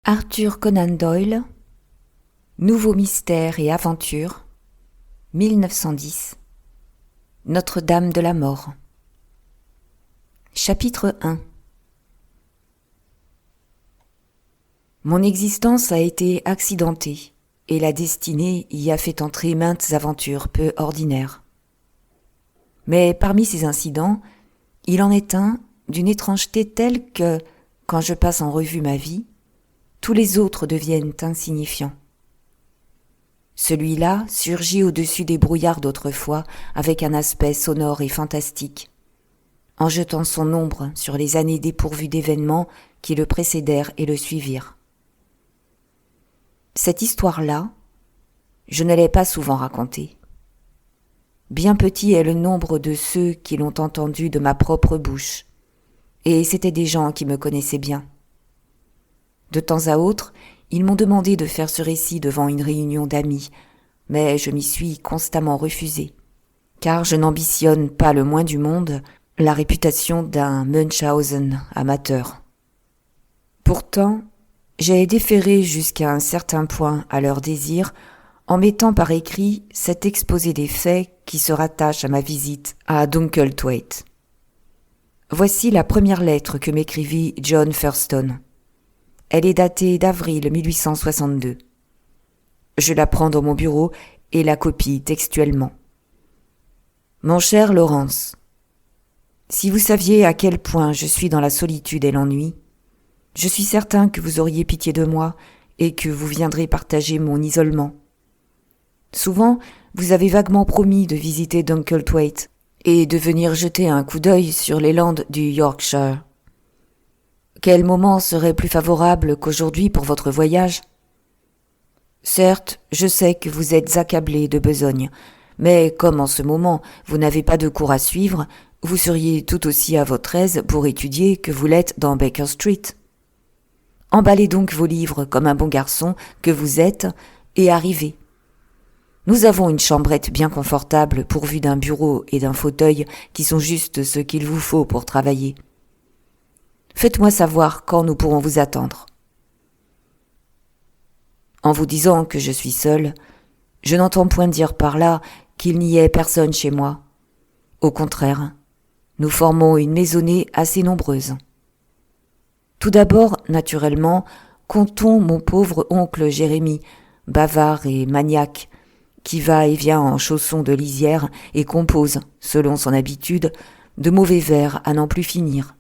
Arthur Conan Doyle, Nouveaux mystères et aventures, 1910. Notre-Dame de la Mort. Chapitre 1. Mon existence a été accidentée, et la destinée y a fait entrer maintes aventures peu ordinaires. Mais parmi ces incidents, il en est un d'une étrangeté telle que, quand je passe en revue ma vie, tous les autres deviennent insignifiants. Celui-là surgit au-dessus des brouillards d'autrefois avec un aspect sonore et fantastique, en jetant son ombre sur les années dépourvues d'événements qui le précédèrent et le suivirent. Cette histoire-là, je ne l'ai pas souvent racontée. Bien petit est le nombre de ceux qui l'ont entendue de ma propre bouche, et c'étaient des gens qui me connaissaient bien. De temps à autre, ils m'ont demandé de faire ce récit devant une réunion d'amis, mais je m'y suis constamment refusé, car je n'ambitionne pas le moins du monde la réputation d'un Munchausen amateur. Pourtant, j'ai déféré jusqu'à un certain point à leur désir en mettant par écrit cet exposé des faits qui se rattache à ma visite à Dunkelthwaite. Voici la première lettre que m'écrivit John Thurston. Elle est datée d'avril 1862. Je la prends dans mon bureau et la copie textuellement. Mon cher Lawrence, si vous saviez à quel point je suis dans la solitude et l'ennui, je suis certain que vous auriez pitié de moi et que vous viendrez partager mon isolement. Souvent, vous avez vaguement promis de visiter Dunkelthwaite et de venir jeter un coup d'œil sur les landes du Yorkshire. Quel moment serait plus favorable qu'aujourd'hui pour votre voyage ? Certes, je sais que vous êtes accablé de besogne, mais comme en ce moment vous n'avez pas de cours à suivre, vous seriez tout aussi à votre aise pour étudier que vous l'êtes dans Baker Street. Emballez donc vos livres comme un bon garçon que vous êtes et arrivez. Nous avons une chambrette bien confortable pourvue d'un bureau et d'un fauteuil qui sont juste ce qu'il vous faut pour travailler. Faites-moi savoir quand nous pourrons vous attendre. En vous disant que je suis seul, je n'entends point dire par là qu'il n'y ait personne chez moi. Au contraire, nous formons une maisonnée assez nombreuse. Tout d'abord, naturellement, comptons mon pauvre oncle Jérémie, bavard et maniaque, qui va et vient en chaussons de lisière et compose, selon son habitude, de mauvais vers à n'en plus finir.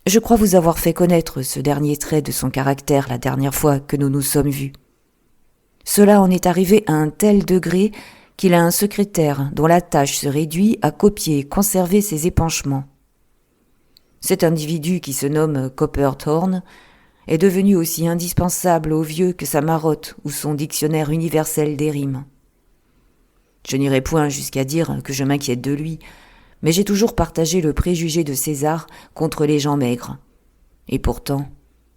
Je crois vous avoir fait connaître ce dernier trait de son caractère la dernière fois que nous nous sommes vus. Cela en est arrivé à un tel degré qu'il a un secrétaire dont la tâche se réduit à copier et conserver ses épanchements. Cet individu qui se nomme Copperthorne est devenu aussi indispensable aux vieux que sa marotte ou son dictionnaire universel des rimes. Je n'irai point jusqu'à dire que je m'inquiète de lui, mais j'ai toujours partagé le préjugé de César contre les gens maigres. Et pourtant,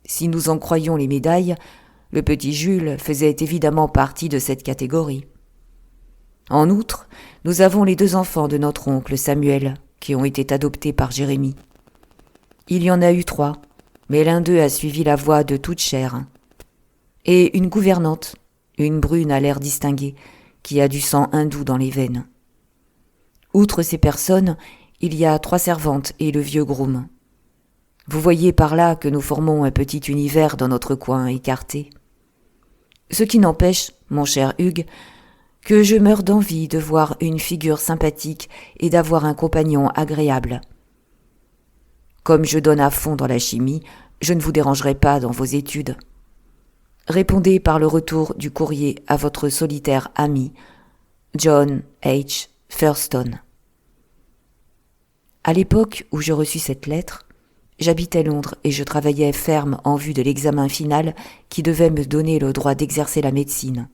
si nous en croyons les médailles, le petit Jules faisait évidemment partie de cette catégorie. En outre, nous avons les 2 enfants de notre oncle Samuel, qui ont été adoptés par Jérémie. Il y en a eu 3, mais l'un d'eux a suivi la voie de toute chair. Et une gouvernante, une brune à l'air distingué, qui a du sang hindou dans les veines. Outre ces personnes, il y a 3 servantes et le vieux groom. Vous voyez par là que nous formons un petit univers dans notre coin écarté. Ce qui n'empêche, mon cher Hugues, que je meurs d'envie de voir une figure sympathique et d'avoir un compagnon agréable. Comme je donne à fond dans la chimie, je ne vous dérangerai pas dans vos études. Répondez par le retour du courrier à votre solitaire ami, John H. Thurston. À l'époque où je reçus cette lettre, j'habitais Londres et je travaillais ferme en vue de l'examen final qui devait me donner le droit d'exercer la médecine.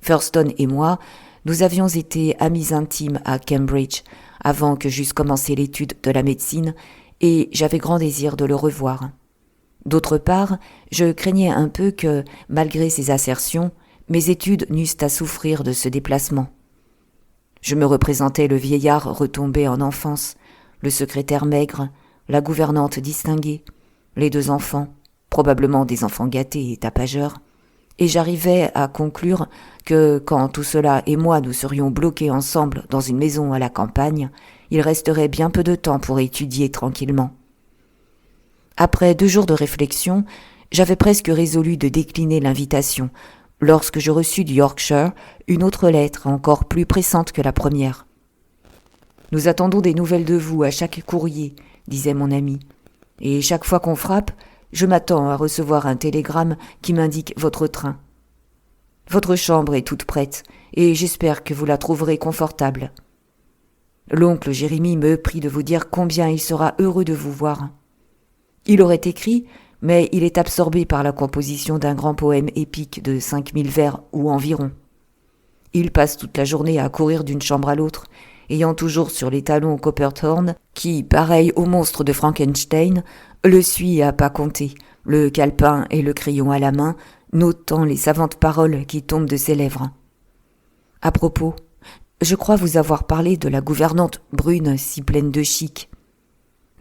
Thurston et moi, nous avions été amis intimes à Cambridge avant que j'eusse commencé l'étude de la médecine et j'avais grand désir de le revoir. D'autre part, je craignais un peu que, malgré ses assertions, mes études n'eussent à souffrir de ce déplacement. Je me représentais le vieillard retombé en enfance, le secrétaire maigre, la gouvernante distinguée, les 2 enfants, probablement des enfants gâtés et tapageurs, et j'arrivais à conclure que quand tout cela et moi nous serions bloqués ensemble dans une maison à la campagne, il resterait bien peu de temps pour étudier tranquillement. Après 2 jours de réflexion, j'avais presque résolu de décliner l'invitation, lorsque je reçus du Yorkshire une autre lettre encore plus pressante que la première. « Nous attendons des nouvelles de vous à chaque courrier, disait mon ami, et chaque fois qu'on frappe, je m'attends à recevoir un télégramme qui m'indique votre train. Votre chambre est toute prête, et j'espère que vous la trouverez confortable. L'oncle Jérémie me prie de vous dire combien il sera heureux de vous voir. Il aurait écrit, mais il est absorbé par la composition d'un grand poème épique de 5000 vers ou environ. Il passe toute la journée à courir d'une chambre à l'autre, ayant toujours sur les talons Copperthorne, qui, pareil au monstre de Frankenstein, le suit à pas compter, le calepin et le crayon à la main, notant les savantes paroles qui tombent de ses lèvres. À propos, je crois vous avoir parlé de la gouvernante brune si pleine de chic.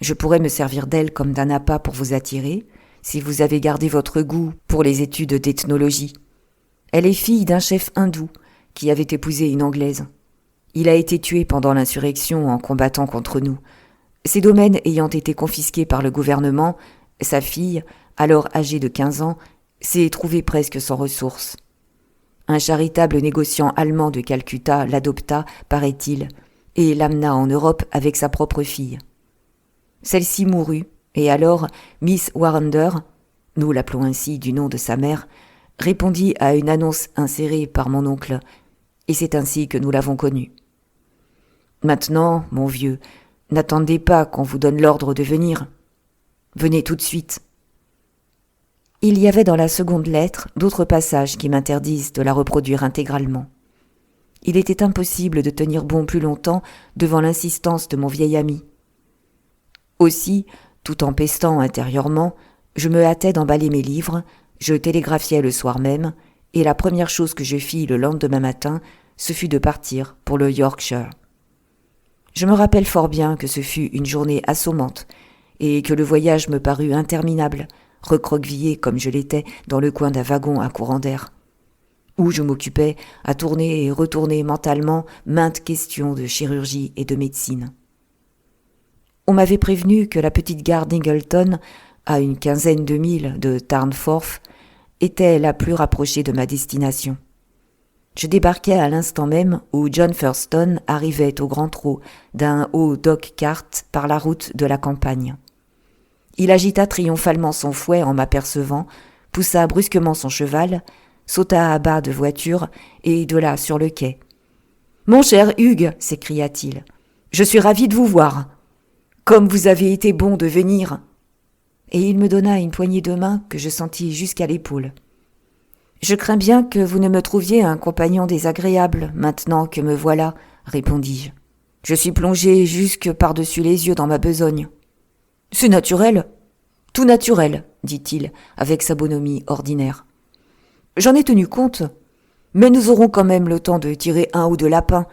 Je pourrais me servir d'elle comme d'un appât pour vous attirer, si vous avez gardé votre goût pour les études d'ethnologie. Elle est fille d'un chef hindou qui avait épousé une Anglaise. Il a été tué pendant l'insurrection en combattant contre nous. Ses domaines ayant été confisqués par le gouvernement, sa fille, alors âgée de 15 ans, s'est trouvée presque sans ressources. Un charitable négociant allemand de Calcutta l'adopta, paraît-il, et l'amena en Europe avec sa propre fille. Celle-ci mourut, et alors Miss Warrender, nous l'appelons ainsi du nom de sa mère, répondit à une annonce insérée par mon oncle, et c'est ainsi que nous l'avons connue. Maintenant, mon vieux, n'attendez pas qu'on vous donne l'ordre de venir. Venez tout de suite. Il y avait dans la seconde lettre d'autres passages qui m'interdisent de la reproduire intégralement. Il était impossible de tenir bon plus longtemps devant l'insistance de mon vieil ami. Aussi, tout en pestant intérieurement, je me hâtais d'emballer mes livres, je télégraphiais le soir même, et la première chose que je fis le lendemain matin, ce fut de partir pour le Yorkshire. Je me rappelle fort bien que ce fut une journée assommante, et que le voyage me parut interminable, recroquevillé comme je l'étais dans le coin d'un wagon à courant d'air, où je m'occupais à tourner et retourner mentalement maintes questions de chirurgie et de médecine. On m'avait prévenu que la petite gare d'Ingleton, à une 15aine de milles de Tarnforth, était la plus rapprochée de ma destination. Je débarquai à l'instant même où John Thurston arrivait au grand trot d'un haut dog-cart par la route de la campagne. Il agita triomphalement son fouet en m'apercevant, poussa brusquement son cheval, sauta à bas de voiture et de là sur le quai. « Mon cher Hugues, s'écria-t-il, je suis ravi de vous voir. Comme vous avez été bon de venir. » Et il me donna une poignée de main que je sentis jusqu'à l'épaule. « Je crains bien que vous ne me trouviez un compagnon désagréable, maintenant que me voilà, » répondis-je. « Je suis plongé jusque par-dessus les yeux dans ma besogne. »« C'est naturel, tout naturel, » dit-il, avec sa bonhomie ordinaire. « J'en ai tenu compte, mais nous aurons quand même le temps de tirer un ou deux lapins.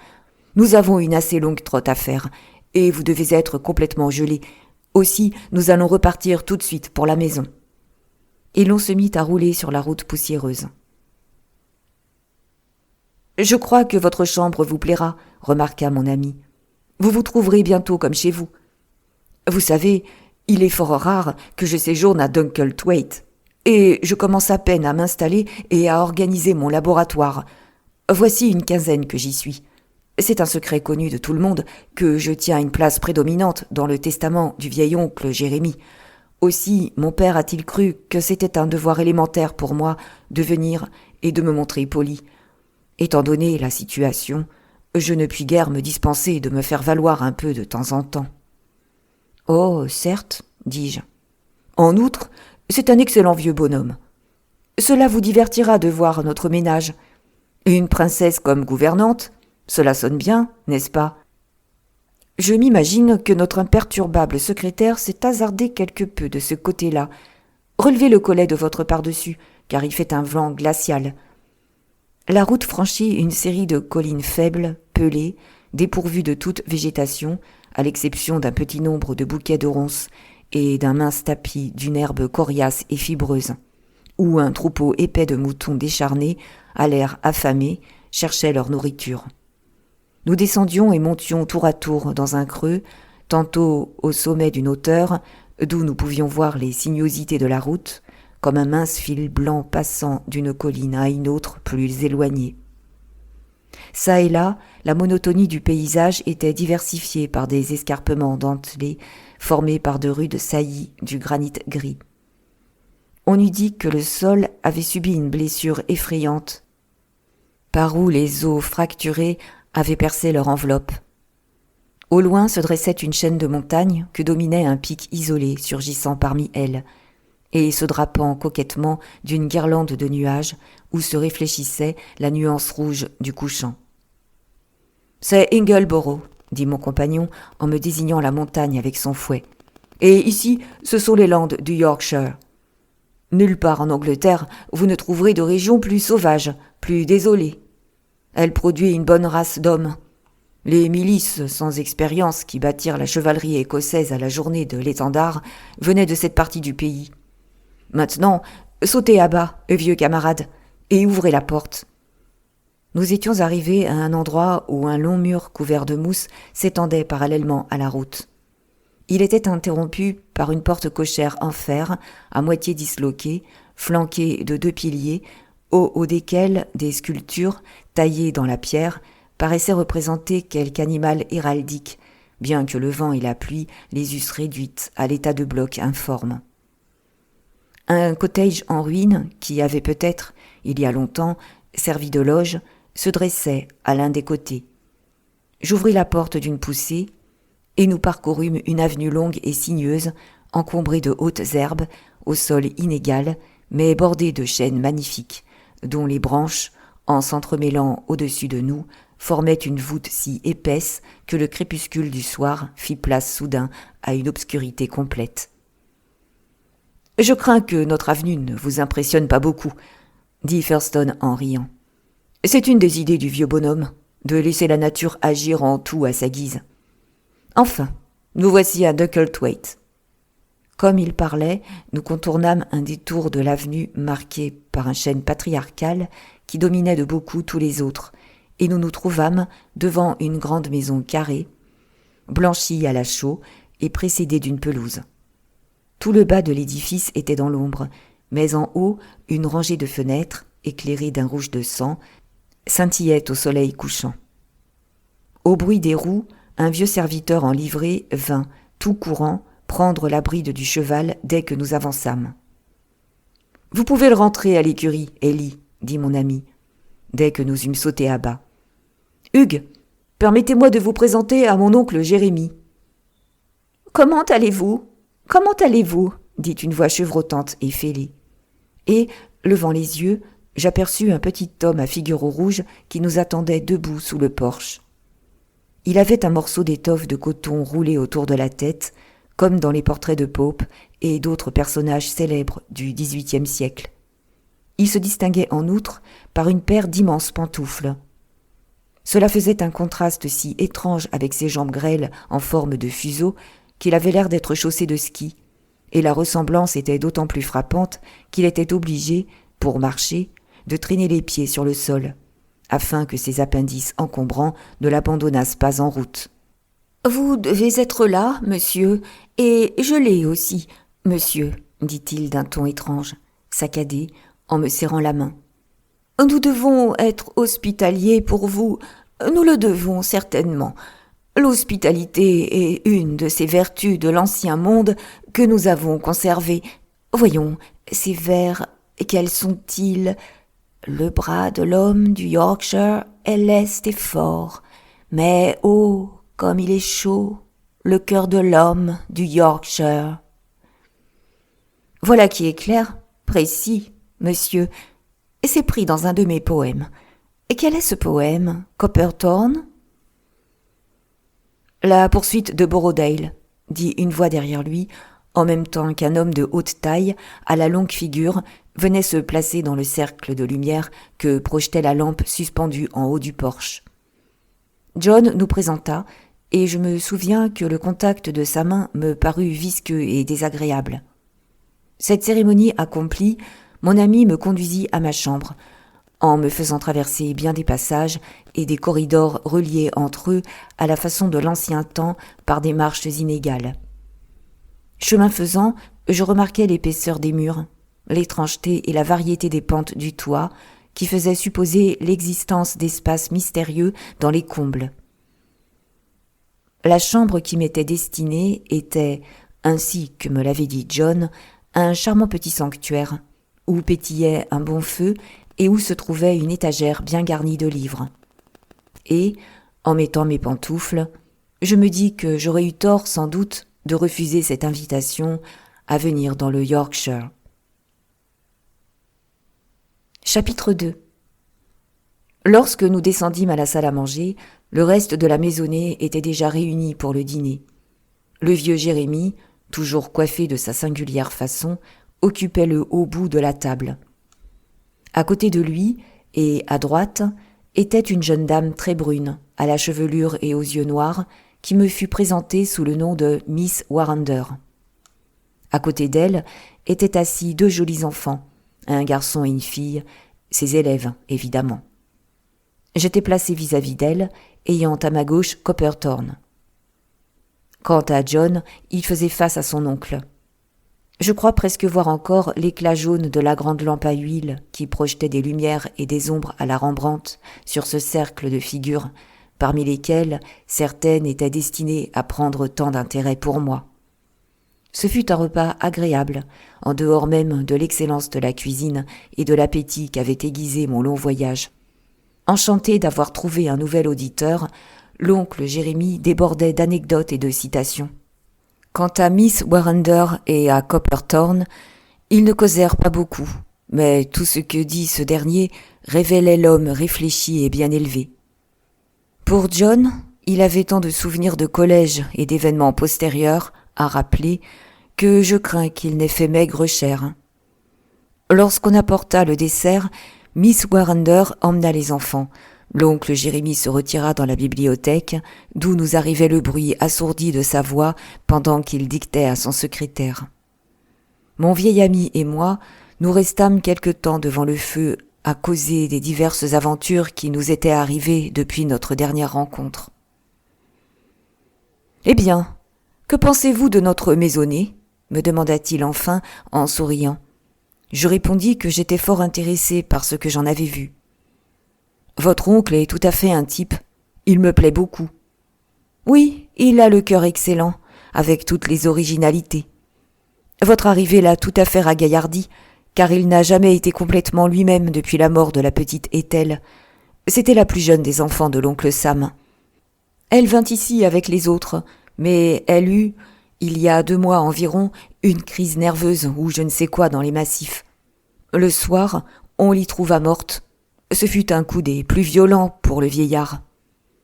Nous avons une assez longue trotte à faire, et vous devez être complètement gelé. Aussi, nous allons repartir tout de suite pour la maison. » Et l'on se mit à rouler sur la route poussiéreuse. « Je crois que votre chambre vous plaira, » remarqua mon ami. « Vous vous trouverez bientôt comme chez vous. Vous savez, il est fort rare que je séjourne à Dunkelthwaite, et je commence à peine à m'installer et à organiser mon laboratoire. Voici une 15aine que j'y suis. C'est un secret connu de tout le monde que je tiens une place prédominante dans le testament du vieil oncle Jérémie. Aussi, mon père a-t-il cru que c'était un devoir élémentaire pour moi de venir et de me montrer poli. Étant donné la situation, je ne puis guère me dispenser de me faire valoir un peu de temps en temps. « Oh, certes, dis-je. En outre, c'est un excellent vieux bonhomme. Cela vous divertira de voir notre ménage. Une princesse comme gouvernante, cela sonne bien, n'est-ce pas ? Je m'imagine que notre imperturbable secrétaire s'est hasardé quelque peu de ce côté-là. Relevez le collet de votre pardessus, car il fait un vent glacial. » La route franchit une série de collines faibles, pelées, dépourvues de toute végétation, à l'exception d'un petit nombre de bouquets de ronces, et d'un mince tapis d'une herbe coriace et fibreuse, où un troupeau épais de moutons décharnés, à l'air affamé, cherchaient leur nourriture. Nous descendions et montions tour à tour dans un creux, tantôt au sommet d'une hauteur, d'où nous pouvions voir les sinuosités de la route, comme un mince fil blanc passant d'une colline à une autre plus éloignée. Ça et là, la monotonie du paysage était diversifiée par des escarpements dentelés formés par de rudes saillies du granit gris. On eût dit que le sol avait subi une blessure effrayante, par où les os fracturés avaient percé leur enveloppe. Au loin se dressait une chaîne de montagnes que dominait un pic isolé surgissant parmi elles, et se drapant coquettement d'une guirlande de nuages où se réfléchissait la nuance rouge du couchant. « C'est Ingleborough », dit mon compagnon en me désignant la montagne avec son fouet. « Et ici, ce sont les Landes du Yorkshire. Nulle part en Angleterre, vous ne trouverez de région plus sauvage, plus désolée. Elle produit une bonne race d'hommes. Les milices sans expérience qui bâtirent la chevalerie écossaise à la journée de l'étendard venaient de cette partie du pays. Maintenant, sautez à bas, vieux camarades, et ouvrez la porte. » Nous étions arrivés à un endroit où un long mur couvert de mousse s'étendait parallèlement à la route. Il était interrompu par une porte cochère en fer, à moitié disloquée, flanquée de 2 piliers, au haut desquels des sculptures, taillées dans la pierre, paraissaient représenter quelque animal héraldique, bien que le vent et la pluie les eussent réduites à l'état de blocs informes. Un cottage en ruine, qui avait peut-être, il y a longtemps, servi de loge, se dressait à l'un des côtés. J'ouvris la porte d'une poussée, et nous parcourûmes une avenue longue et sinueuse, encombrée de hautes herbes, au sol inégal, mais bordée de chênes magnifiques, dont les branches, en s'entremêlant au-dessus de nous, formaient une voûte si épaisse que le crépuscule du soir fit place soudain à une obscurité complète. « Je crains que notre avenue ne vous impressionne pas beaucoup, » dit Thurston en riant. « C'est une des idées du vieux bonhomme, de laisser la nature agir en tout à sa guise. Enfin, nous voici à Ducklethwaite. » Comme il parlait, nous contournâmes un détour de l'avenue marqué par un chêne patriarcal qui dominait de beaucoup tous les autres, et nous nous trouvâmes devant une grande maison carrée, blanchie à la chaux et précédée d'une pelouse. Tout le bas de l'édifice était dans l'ombre, mais en haut, une rangée de fenêtres, éclairées d'un rouge de sang, scintillait au soleil couchant. Au bruit des roues, un vieux serviteur en livrée vint, tout courant, prendre la bride du cheval dès que nous avançâmes. « Vous pouvez le rentrer à l'écurie, Ellie, » dit mon ami, dès que nous eûmes sauté à bas. « Hugues, permettez-moi de vous présenter à mon oncle Jérémie. »« Comment allez-vous ? Comment allez-vous » dit une voix chevrotante et fêlée. Et, levant les yeux, j'aperçus un petit homme à figure rouge qui nous attendait debout sous le porche. Il avait un morceau d'étoffe de coton roulé autour de la tête, comme dans les portraits de Pope et d'autres personnages célèbres du XVIIIe siècle. Il se distinguait en outre par une paire d'immenses pantoufles. Cela faisait un contraste si étrange avec ses jambes grêles en forme de fuseau qu'il avait l'air d'être chaussé de ski, et la ressemblance était d'autant plus frappante qu'il était obligé, pour marcher, de traîner les pieds sur le sol, afin que ses appendices encombrants ne l'abandonnassent pas en route. « Vous devez être là, monsieur, et je l'ai aussi, monsieur, » dit-il d'un ton étrange, saccadé, en me serrant la main. « Nous devons être hospitaliers pour vous, nous le devons certainement. L'hospitalité est une de ces vertus de l'ancien monde que nous avons conservées. Voyons, ces vers, quels sont-ils ? Le bras de l'homme du Yorkshire est leste et fort, mais oh, comme il est chaud, le cœur de l'homme du Yorkshire. » Voilà qui est clair, précis, monsieur. C'est pris dans un de mes poèmes. Et quel est ce poème, Copperthorne ? La poursuite de Borrowdale, dit une voix derrière lui, en même temps qu'un homme de haute taille, à la longue figure, venait se placer dans le cercle de lumière que projetait la lampe suspendue en haut du porche. John nous présenta, et je me souviens que le contact de sa main me parut visqueux et désagréable. Cette cérémonie accomplie, mon ami me conduisit à ma chambre, en me faisant traverser bien des passages et des corridors reliés entre eux à la façon de l'ancien temps par des marches inégales. Chemin faisant, je remarquai l'épaisseur des murs, l'étrangeté et la variété des pentes du toit qui faisaient supposer l'existence d'espaces mystérieux dans les combles. La chambre qui m'était destinée était, ainsi que me l'avait dit John, un charmant petit sanctuaire, où pétillait un bon feu et où se trouvait une étagère bien garnie de livres. Et, en mettant mes pantoufles, je me dis que j'aurais eu tort sans doute de refuser cette invitation à venir dans le Yorkshire. Chapitre 2. Lorsque nous descendîmes à la salle à manger, le reste de la maisonnée était déjà réuni pour le dîner. Le vieux Jérémie, toujours coiffé de sa singulière façon, occupait le haut bout de la table. À côté de lui, et à droite, était une jeune dame très brune, à la chevelure et aux yeux noirs, qui me fut présentée sous le nom de Miss Warrender. À côté d'elle étaient assis deux jolis enfants, un garçon et une fille, ses élèves, évidemment. J'étais placé vis-à-vis d'elle, ayant à ma gauche Copperthorne. Quant à John, il faisait face à son oncle. Je crois presque voir encore l'éclat jaune de la grande lampe à huile qui projetait des lumières et des ombres à la Rembrandt sur ce cercle de figures, parmi lesquelles certaines étaient destinées à prendre tant d'intérêt pour moi. Ce fut un repas agréable, en dehors même de l'excellence de la cuisine et de l'appétit qu'avait aiguisé mon long voyage. Enchanté d'avoir trouvé un nouvel auditeur, l'oncle Jérémie débordait d'anecdotes et de citations. Quant à Miss Warrender et à Copperthorne, ils ne causèrent pas beaucoup, mais tout ce que dit ce dernier révélait l'homme réfléchi et bien élevé. Pour John, il avait tant de souvenirs de collège et d'événements postérieurs à rappeler que je crains qu'il n'ait fait maigre chère. Lorsqu'on apporta le dessert, Miss Warrender emmena les enfants. L'oncle Jérémie se retira dans la bibliothèque, d'où nous arrivait le bruit assourdi de sa voix pendant qu'il dictait à son secrétaire. Mon vieil ami et moi, nous restâmes quelque temps devant le feu à causer des diverses aventures qui nous étaient arrivées depuis notre dernière rencontre. « Eh bien, que pensez-vous de notre maisonnée ?» me demanda-t-il enfin en souriant. Je répondis que j'étais fort intéressé par ce que j'en avais vu. « Votre oncle est tout à fait un type. Il me plaît beaucoup. »« Oui, il a le cœur excellent, avec toutes les originalités. Votre arrivée l'a tout à fait ragaillardi, car il n'a jamais été complètement lui-même depuis la mort de la petite Ethel. C'était la plus jeune des enfants de l'oncle Sam. Elle vint ici avec les autres, mais elle eut, il y a 2 mois environ, une crise nerveuse ou je ne sais quoi dans les massifs. Le soir, on l'y trouva morte. Ce fut un coup des plus violents pour le vieillard.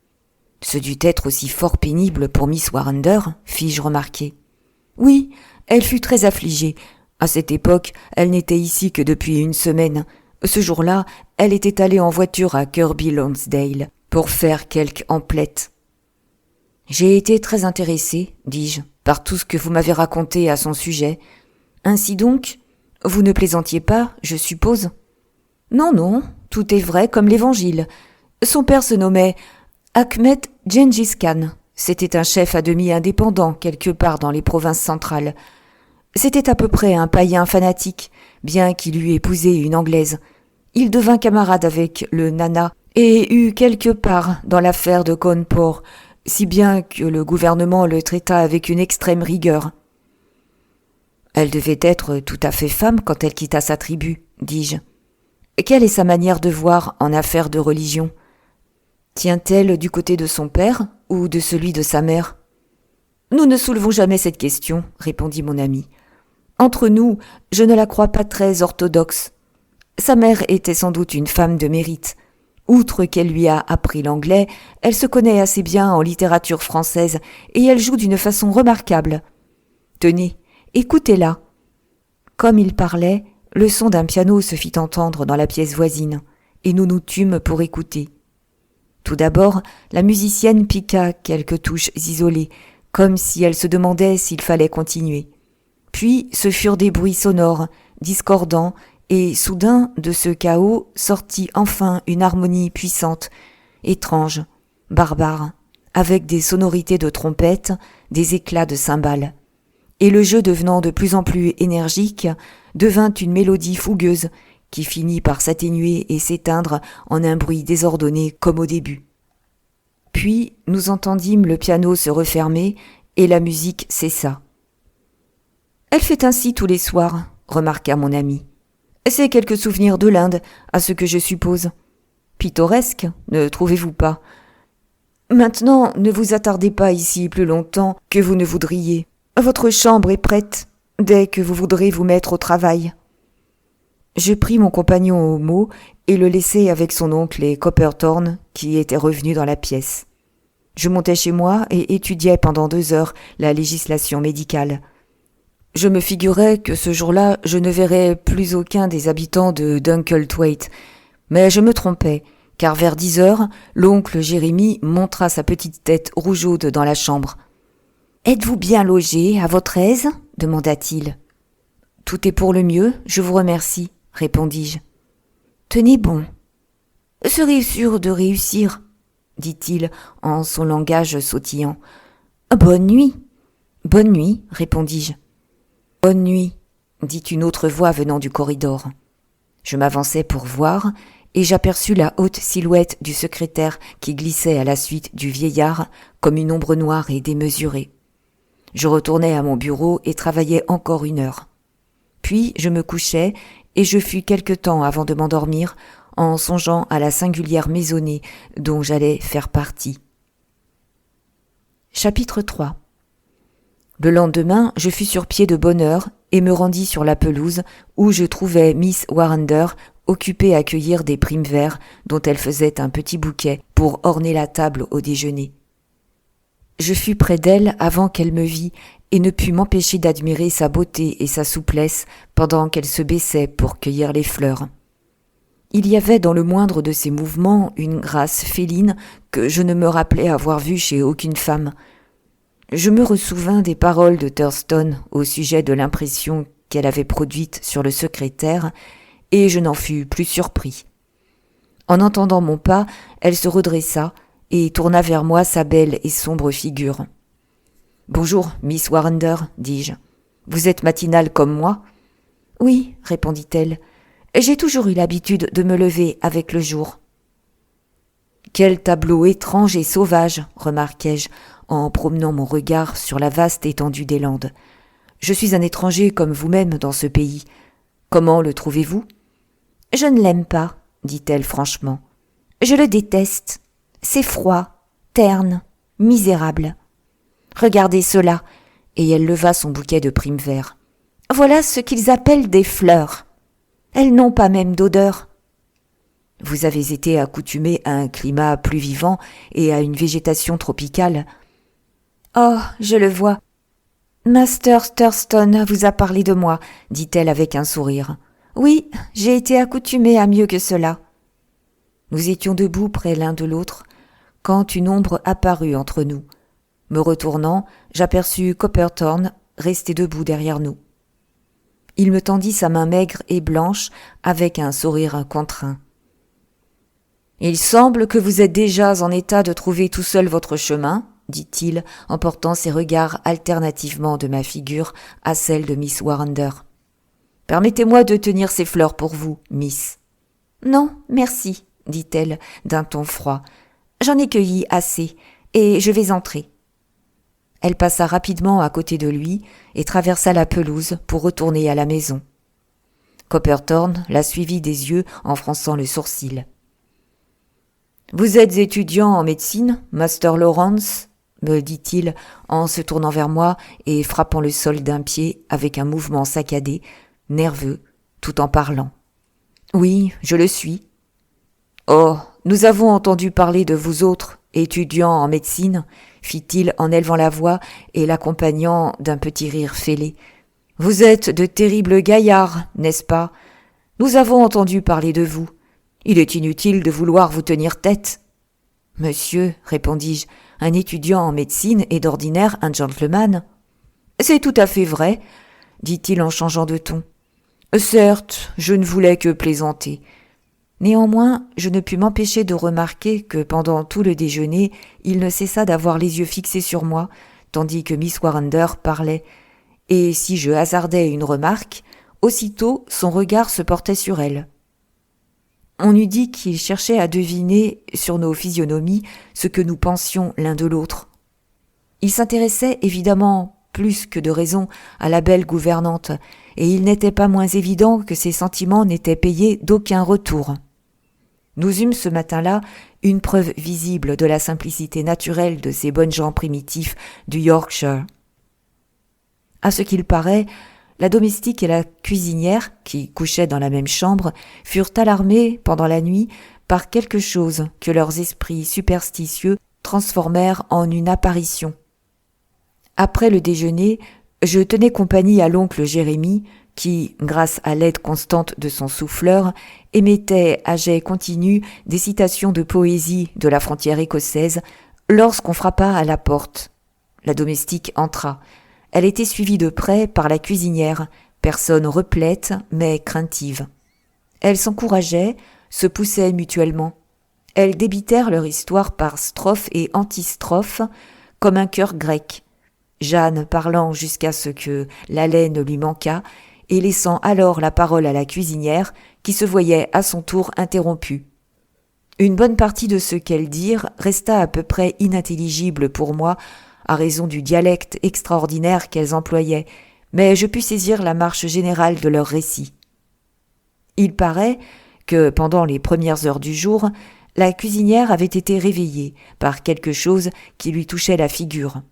« Ce dut être aussi fort pénible pour Miss Warrender, fis-je remarquer. Oui, elle fut très affligée. À cette époque, elle n'était ici que depuis 1 semaine. Ce jour-là, elle était allée en voiture à Kirby Lonsdale pour faire quelque emplette. J'ai été très intéressé, dis-je, par tout ce que vous m'avez raconté à son sujet. Ainsi donc, vous ne plaisantiez pas, je suppose ? Non, non, tout est vrai comme l'Évangile. Son père se nommait Achmet Gengis Khan. C'était un chef à demi indépendant quelque part dans les provinces centrales. C'était à peu près un païen fanatique, bien qu'il eût épousé une Anglaise. Il devint camarade avec le Nana et eut quelque part dans l'affaire de Cawnpore, si bien que le gouvernement le traita avec une extrême rigueur. Elle devait être tout à fait femme quand elle quitta sa tribu, dis-je. Quelle est sa manière de voir en affaires de religion ? Tient-elle du côté de son père ou de celui de sa mère ? Nous ne soulevons jamais cette question, répondit mon ami. Entre nous, je ne la crois pas très orthodoxe. Sa mère était sans doute une femme de mérite. Outre qu'elle lui a appris l'anglais, elle se connaît assez bien en littérature française et elle joue d'une façon remarquable. Tenez, écoutez-la. Comme il parlait, le son d'un piano se fit entendre dans la pièce voisine, et nous nous tûmes pour écouter. Tout d'abord, la musicienne piqua quelques touches isolées, comme si elle se demandait s'il fallait continuer. Puis ce furent des bruits sonores, discordants, et soudain, de ce chaos, sortit enfin une harmonie puissante, étrange, barbare, avec des sonorités de trompettes, des éclats de cymbales. Et le jeu devenant de plus en plus énergique, devint une mélodie fougueuse, qui finit par s'atténuer et s'éteindre en un bruit désordonné comme au début. Puis nous entendîmes le piano se refermer et la musique cessa. « Elle fait ainsi tous les soirs, » remarqua mon ami. « C'est quelque souvenir de l'Inde, à ce que je suppose. Pittoresque, ne trouvez-vous pas ? Maintenant, ne vous attardez pas ici plus longtemps que vous ne voudriez. Votre chambre est prête, dès que vous voudrez vous mettre au travail. » Je pris mon compagnon au mot et le laissai avec son oncle et Copperthorne, qui était revenu dans la pièce. Je montai chez moi et étudiai pendant 2 heures la législation médicale. Je me figurais que ce jour-là, je ne verrais plus aucun des habitants de Dunkelthwaite, mais je me trompais, car vers 10 heures, l'oncle Jérémie montra sa petite tête rougeaude dans la chambre. « Êtes-vous bien logé, à votre aise ?» demanda-t-il. « Tout est pour le mieux, je vous remercie. » répondis-je. « Tenez bon. Serez sûr de réussir, » dit-il en son langage sautillant. « Bonne nuit. »« Bonne nuit, » répondis-je. « Bonne nuit, » dit une autre voix venant du corridor. Je m'avançai pour voir, et j'aperçus la haute silhouette du secrétaire qui glissait à la suite du vieillard comme une ombre noire et démesurée. Je retournai à mon bureau et travaillai encore 1 heure. Puis je me couchai, et je fus quelque temps avant de m'endormir en songeant à la singulière maisonnée dont j'allais faire partie. Chapitre 3. Le lendemain, je fus sur pied de bonne heure et me rendis sur la pelouse où je trouvai Miss Warrender occupée à cueillir des primevères dont elle faisait un petit bouquet pour orner la table au déjeuner. Je fus près d'elle avant qu'elle me vît et ne pus m'empêcher d'admirer sa beauté et sa souplesse pendant qu'elle se baissait pour cueillir les fleurs. Il y avait dans le moindre de ses mouvements une grâce féline que je ne me rappelais avoir vue chez aucune femme. Je me ressouvins des paroles de Thurston au sujet de l'impression qu'elle avait produite sur le secrétaire, et je n'en fus plus surpris. En entendant mon pas, elle se redressa et tourna vers moi sa belle et sombre figure. « Bonjour, Miss Warrender, dis-je. Vous êtes matinale comme moi ?»« Oui, répondit-elle. J'ai toujours eu l'habitude de me lever avec le jour. »« Quel tableau étrange et sauvage, remarquai-je, en promenant mon regard sur la vaste étendue des Landes. Je suis un étranger comme vous-même dans ce pays. Comment le trouvez-vous ? » « Je ne l'aime pas, dit-elle franchement. Je le déteste. C'est froid, terne, misérable. Regardez cela, et elle leva son bouquet de primevères. Voilà ce qu'ils appellent des fleurs. Elles n'ont pas même d'odeur. Vous avez été accoutumé à un climat plus vivant et à une végétation tropicale. Oh, je le vois. Master Thurston vous a parlé de moi, dit-elle avec un sourire. Oui, j'ai été accoutumée à mieux que cela. Nous étions debout près l'un de l'autre, quand une ombre apparut entre nous. Me retournant, j'aperçus Copperthorne resté debout derrière nous. Il me tendit sa main maigre et blanche avec un sourire contraint. « Il semble que vous êtes déjà en état de trouver tout seul votre chemin, » dit-il en portant ses regards alternativement de ma figure à celle de Miss Warrender. « Permettez-moi de tenir ces fleurs pour vous, Miss. »« Non, merci, » dit-elle d'un ton froid. « J'en ai cueilli assez, et je vais entrer. » Elle passa rapidement à côté de lui et traversa la pelouse pour retourner à la maison. Copperthorne la suivit des yeux en fronçant le sourcil. « Vous êtes étudiant en médecine, Master Lawrence ?» me dit-il en se tournant vers moi et frappant le sol d'un pied avec un mouvement saccadé, nerveux, tout en parlant. « Oui, je le suis. »« Oh, nous avons entendu parler de vous autres, étudiants en médecine, » fit-il en élevant la voix et l'accompagnant d'un petit rire fêlé. « Vous êtes de terribles gaillards, n'est-ce pas ? Nous avons entendu parler de vous. Il est inutile de vouloir vous tenir tête. » Monsieur, répondis-je, un étudiant en médecine est d'ordinaire un gentleman. C'est tout à fait vrai, dit-il en changeant de ton. Certes, je ne voulais que plaisanter. Néanmoins, je ne pus m'empêcher de remarquer que pendant tout le déjeuner, il ne cessa d'avoir les yeux fixés sur moi, tandis que Miss Warrender parlait, et si je hasardais une remarque, aussitôt son regard se portait sur elle. On eût dit qu'il cherchait à deviner sur nos physionomies ce que nous pensions l'un de l'autre. Il s'intéressait évidemment plus que de raison à la belle gouvernante, et il n'était pas moins évident que ses sentiments n'étaient payés d'aucun retour. Nous eûmes ce matin-là une preuve visible de la simplicité naturelle de ces bonnes gens primitifs du Yorkshire. À ce qu'il paraît, la domestique et la cuisinière, qui couchaient dans la même chambre, furent alarmées pendant la nuit par quelque chose que leurs esprits superstitieux transformèrent en une apparition. Après le déjeuner, je tenais compagnie à l'oncle Jérémie, qui, grâce à l'aide constante de son souffleur, émettait à jet continu des citations de poésie de la frontière écossaise, lorsqu'on frappa à la porte. La domestique entra. Elle était suivie de près par la cuisinière, personne replète mais craintive. Elles s'encourageaient, se poussaient mutuellement. Elles débitèrent leur histoire par strophes et antistrophes, comme un chœur grec. Jeanne parlant jusqu'à ce que l'haleine lui manquât, et laissant alors la parole à la cuisinière, qui se voyait à son tour interrompue. Une bonne partie de ce qu'elles dirent resta à peu près inintelligible pour moi, à raison du dialecte extraordinaire qu'elles employaient, mais je pus saisir la marche générale de leur récit. Il paraît que, pendant les premières heures du jour, la cuisinière avait été réveillée par quelque chose qui lui touchait la figure.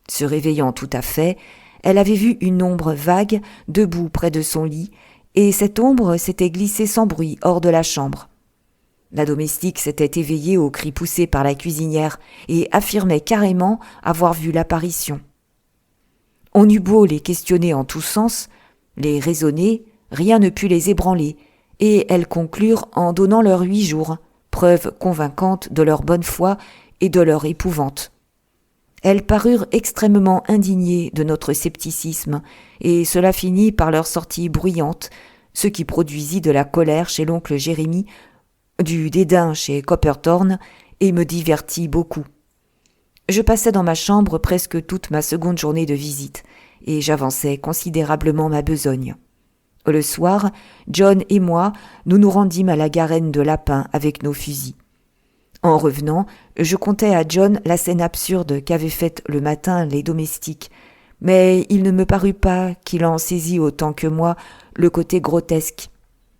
Se réveillant tout à fait, elle avait vu une ombre vague debout près de son lit, et cette ombre s'était glissée sans bruit hors de la chambre. La domestique s'était éveillée aux cris poussés par la cuisinière et affirmait carrément avoir vu l'apparition. On eut beau les questionner en tous sens, les raisonner, rien ne put les ébranler, et elles conclurent en donnant leurs 8 jours, preuve convaincante de leur bonne foi et de leur épouvante. Elles parurent extrêmement indignées de notre scepticisme, et cela finit par leur sortie bruyante, ce qui produisit de la colère chez l'oncle Jérémie, du dédain chez Copperthorne, et me divertit beaucoup. Je passais dans ma chambre presque toute ma seconde journée de visite, et j'avançais considérablement ma besogne. Le soir, John et moi, nous nous rendîmes à la garenne de lapin avec nos fusils. En revenant, je contai à John la scène absurde qu'avaient faite le matin les domestiques, mais il ne me parut pas qu'il en saisit autant que moi le côté grotesque.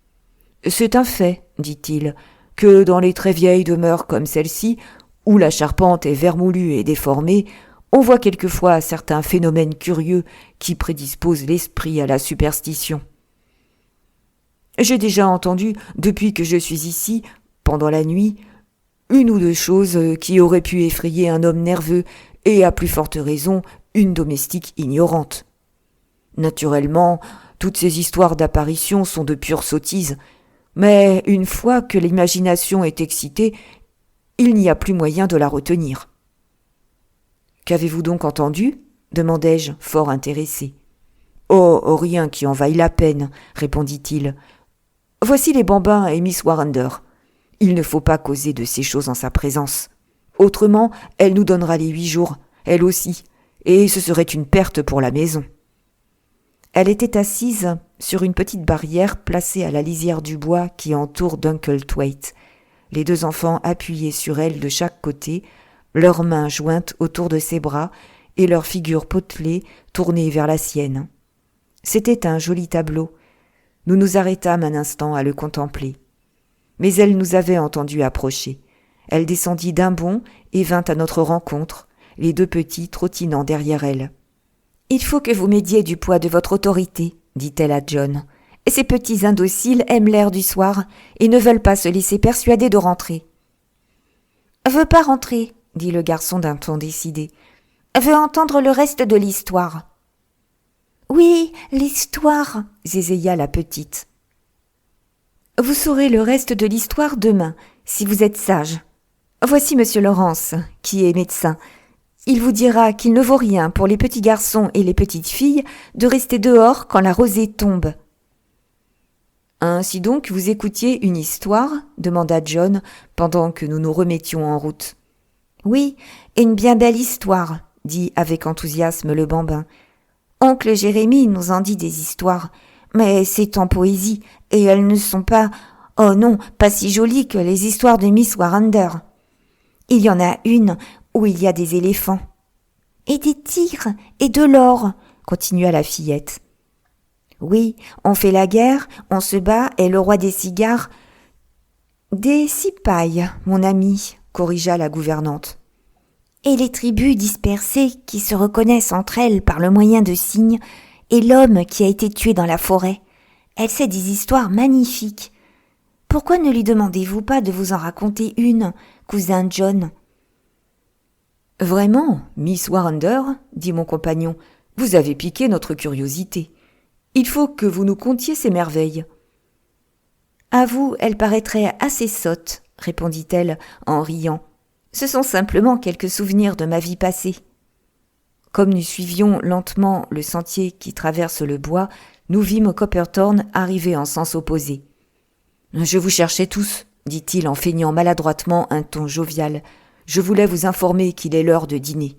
« C'est un fait, dit-il, que dans les très vieilles demeures comme celle-ci, où la charpente est vermoulue et déformée, on voit quelquefois certains phénomènes curieux qui prédisposent l'esprit à la superstition. J'ai déjà entendu, depuis que je suis ici, pendant la nuit, une ou deux choses qui auraient pu effrayer un homme nerveux et, à plus forte raison, une domestique ignorante. Naturellement, toutes ces histoires d'apparitions sont de pures sottises, mais une fois que l'imagination est excitée, il n'y a plus moyen de la retenir. « Qu'avez-vous donc entendu ?» demandai-je, fort intéressé. « Oh, rien qui en vaille la peine, » répondit-il. « Voici les bambins et Miss Warrender. Il ne faut pas causer de ces choses en sa présence. Autrement, elle nous donnera les 8 jours, elle aussi, et ce serait une perte pour la maison. » Elle était assise sur une petite barrière placée à la lisière du bois qui entoure Dunkelthwaite, les 2 enfants appuyés sur elle de chaque côté, leurs mains jointes autour de ses bras et leurs figures potelées tournées vers la sienne. C'était un joli tableau. Nous nous arrêtâmes un instant à le contempler. Mais elle nous avait entendus approcher. Elle descendit d'un bond et vint à notre rencontre, les 2 petits trottinant derrière elle. « Il faut que vous m'aidiez du poids de votre autorité, » dit-elle à John. « Ces petits indociles aiment l'air du soir et ne veulent pas se laisser persuader de rentrer. »« Veux pas rentrer, » dit le garçon d'un ton décidé. « Veux entendre le reste de l'histoire. »« Oui, l'histoire, » zézaya la petite. « Vous saurez le reste de l'histoire demain, si vous êtes sage. Voici monsieur Lawrence, qui est médecin. Il vous dira qu'il ne vaut rien pour les petits garçons et les petites filles de rester dehors quand la rosée tombe. » « Ainsi donc vous écoutiez une histoire ?» demanda John pendant que nous nous remettions en route. « Oui, et une bien belle histoire, » dit avec enthousiasme le bambin. « Oncle Jérémie nous en dit des histoires, mais c'est en poésie, et elles ne sont pas, oh non, pas si jolies que les histoires de Miss Warrender. Il y en a une où il y a des éléphants. »« Et des tigres, et de l'or, » continua la fillette. « Oui, on fait la guerre, on se bat, et le roi des cigares... »« Des cipayes, mon ami, » corrigea la gouvernante. « Et les tribus dispersées qui se reconnaissent entre elles par le moyen de signes, et l'homme qui a été tué dans la forêt. Elle sait des histoires magnifiques. Pourquoi ne lui demandez-vous pas de vous en raconter une, cousin John ?»« Vraiment, Miss Warrender, » dit mon compagnon, « vous avez piqué notre curiosité. Il faut que vous nous contiez ces merveilles. »« À vous, elles paraîtraient assez sottes, » répondit-elle en riant. « Ce sont simplement quelques souvenirs de ma vie passée. » Comme nous suivions lentement le sentier qui traverse le bois, nous vîmes Copperthorn arriver en sens opposé. « Je vous cherchais tous, » dit-il en feignant maladroitement un ton jovial. « Je voulais vous informer qu'il est l'heure de dîner. »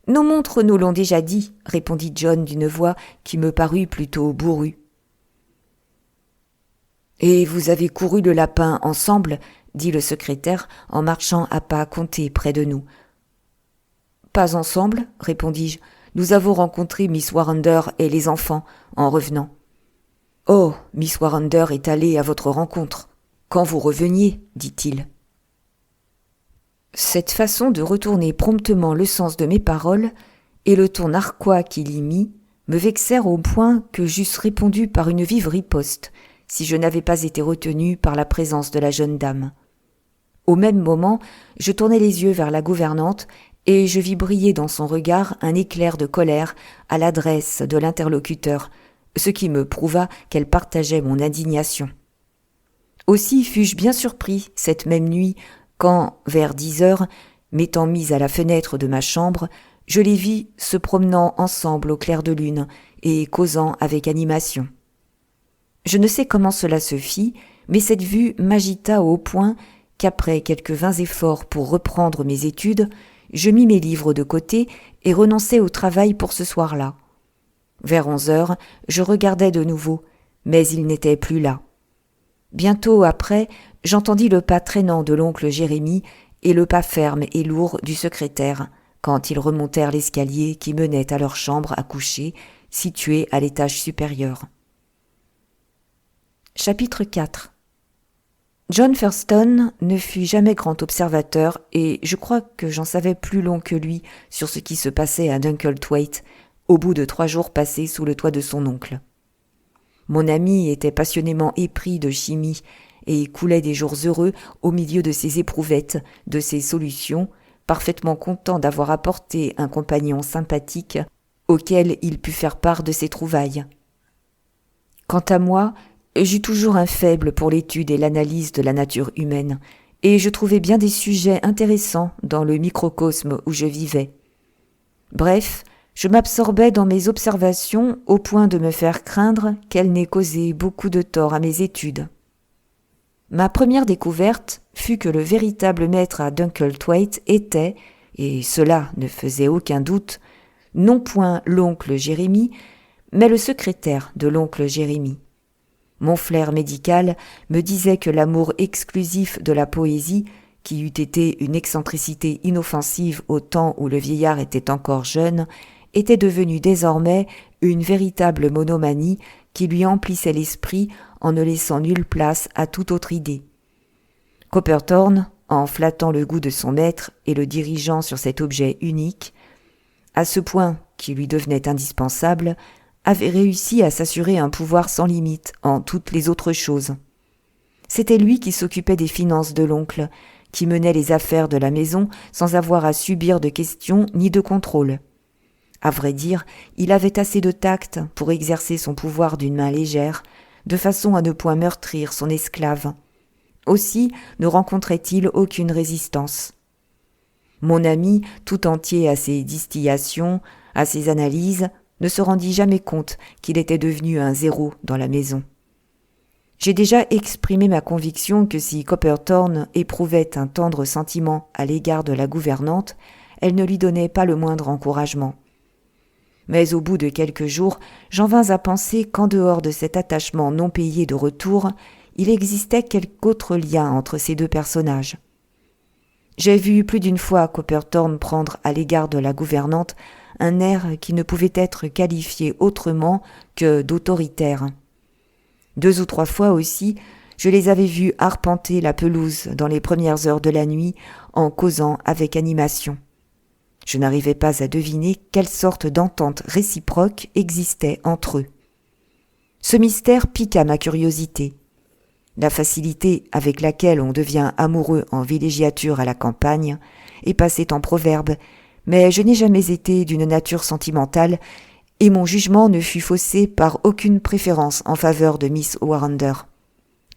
« Nos montres nous l'ont déjà dit, » répondit John d'une voix qui me parut plutôt bourrue. « Et vous avez couru le lapin ensemble, » dit le secrétaire en marchant à pas comptés près de nous. « Pas ensemble, » répondis-je. « Nous avons rencontré Miss Warrender et les enfants en revenant. »« Oh, Miss Warrender est allée à votre rencontre. Quand vous reveniez, dit-il. » Cette façon de retourner promptement le sens de mes paroles et le ton narquois qu'il y mit me vexèrent au point que j'eusse répondu par une vive riposte si je n'avais pas été retenu par la présence de la jeune dame. Au même moment, je tournai les yeux vers la gouvernante et je vis briller dans son regard un éclair de colère à l'adresse de l'interlocuteur, ce qui me prouva qu'elle partageait mon indignation. Aussi fus-je bien surpris cette même nuit quand, vers 10 heures, m'étant mis à la fenêtre de ma chambre, je les vis se promenant ensemble au clair de lune et causant avec animation. Je ne sais comment cela se fit, mais cette vue m'agita au point qu'après quelques vains efforts pour reprendre mes études, je mis mes livres de côté et renonçai au travail pour ce soir-là. Vers 11 heures, je regardai de nouveau, mais il n'était plus là. Bientôt après, j'entendis le pas traînant de l'oncle Jérémie et le pas ferme et lourd du secrétaire quand ils remontèrent l'escalier qui menait à leur chambre à coucher, située à l'étage supérieur. Chapitre 4. John Thurston ne fut jamais grand observateur et je crois que j'en savais plus long que lui sur ce qui se passait à Dunkelthwaite au bout de 3 jours passés sous le toit de son oncle. Mon ami était passionnément épris de chimie et coulait des jours heureux au milieu de ses éprouvettes, de ses solutions, parfaitement content d'avoir apporté un compagnon sympathique auquel il put faire part de ses trouvailles. Quant à moi, j'eus toujours un faible pour l'étude et l'analyse de la nature humaine, et je trouvais bien des sujets intéressants dans le microcosme où je vivais. Bref, je m'absorbais dans mes observations au point de me faire craindre qu'elles n'aient causé beaucoup de tort à mes études. Ma première découverte fut que le véritable maître à Dunkelthwaite était, et cela ne faisait aucun doute, non point l'oncle Jérémie, mais le secrétaire de l'oncle Jérémie. Mon flair médical me disait que l'amour exclusif de la poésie, qui eût été une excentricité inoffensive au temps où le vieillard était encore jeune, était devenu désormais une véritable monomanie qui lui emplissait l'esprit en ne laissant nulle place à toute autre idée. Copperthorn, en flattant le goût de son maître et le dirigeant sur cet objet unique, à ce point qui lui devenait indispensable, avait réussi à s'assurer un pouvoir sans limite en toutes les autres choses. C'était lui qui s'occupait des finances de l'oncle, qui menait les affaires de la maison sans avoir à subir de questions ni de contrôle. À vrai dire, il avait assez de tact pour exercer son pouvoir d'une main légère, de façon à ne point meurtrir son esclave. Aussi ne rencontrait-il aucune résistance. Mon ami, tout entier à ses distillations, à ses analyses, ne se rendit jamais compte qu'il était devenu un zéro dans la maison. J'ai déjà exprimé ma conviction que si Copperthorne éprouvait un tendre sentiment à l'égard de la gouvernante, elle ne lui donnait pas le moindre encouragement. Mais au bout de quelques jours, j'en vins à penser qu'en dehors de cet attachement non payé de retour, il existait quelque autre lien entre ces deux personnages. J'ai vu plus d'une fois Copperthorne prendre à l'égard de la gouvernante un air qui ne pouvait être qualifié autrement que d'autoritaire. 2 ou 3 fois aussi, je les avais vus arpenter la pelouse dans les premières heures de la nuit en causant avec animation. Je n'arrivais pas à deviner quelle sorte d'entente réciproque existait entre eux. Ce mystère piqua ma curiosité. La facilité avec laquelle on devient amoureux en villégiature à la campagne est passée en proverbe, mais je n'ai jamais été d'une nature sentimentale et mon jugement ne fut faussé par aucune préférence en faveur de Miss Warrender.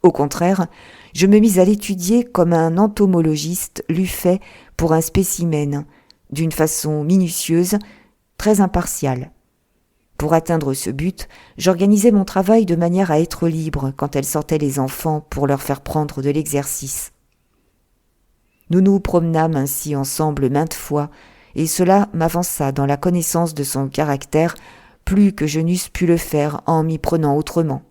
Au contraire, je me mis à l'étudier comme un entomologiste l'eût fait pour un spécimen, d'une façon minutieuse, très impartiale. Pour atteindre ce but, j'organisais mon travail de manière à être libre quand elle sortait les enfants pour leur faire prendre de l'exercice. Nous nous promenâmes ainsi ensemble maintes fois, et cela m'avança dans la connaissance de son caractère plus que je n'eusse pu le faire en m'y prenant autrement.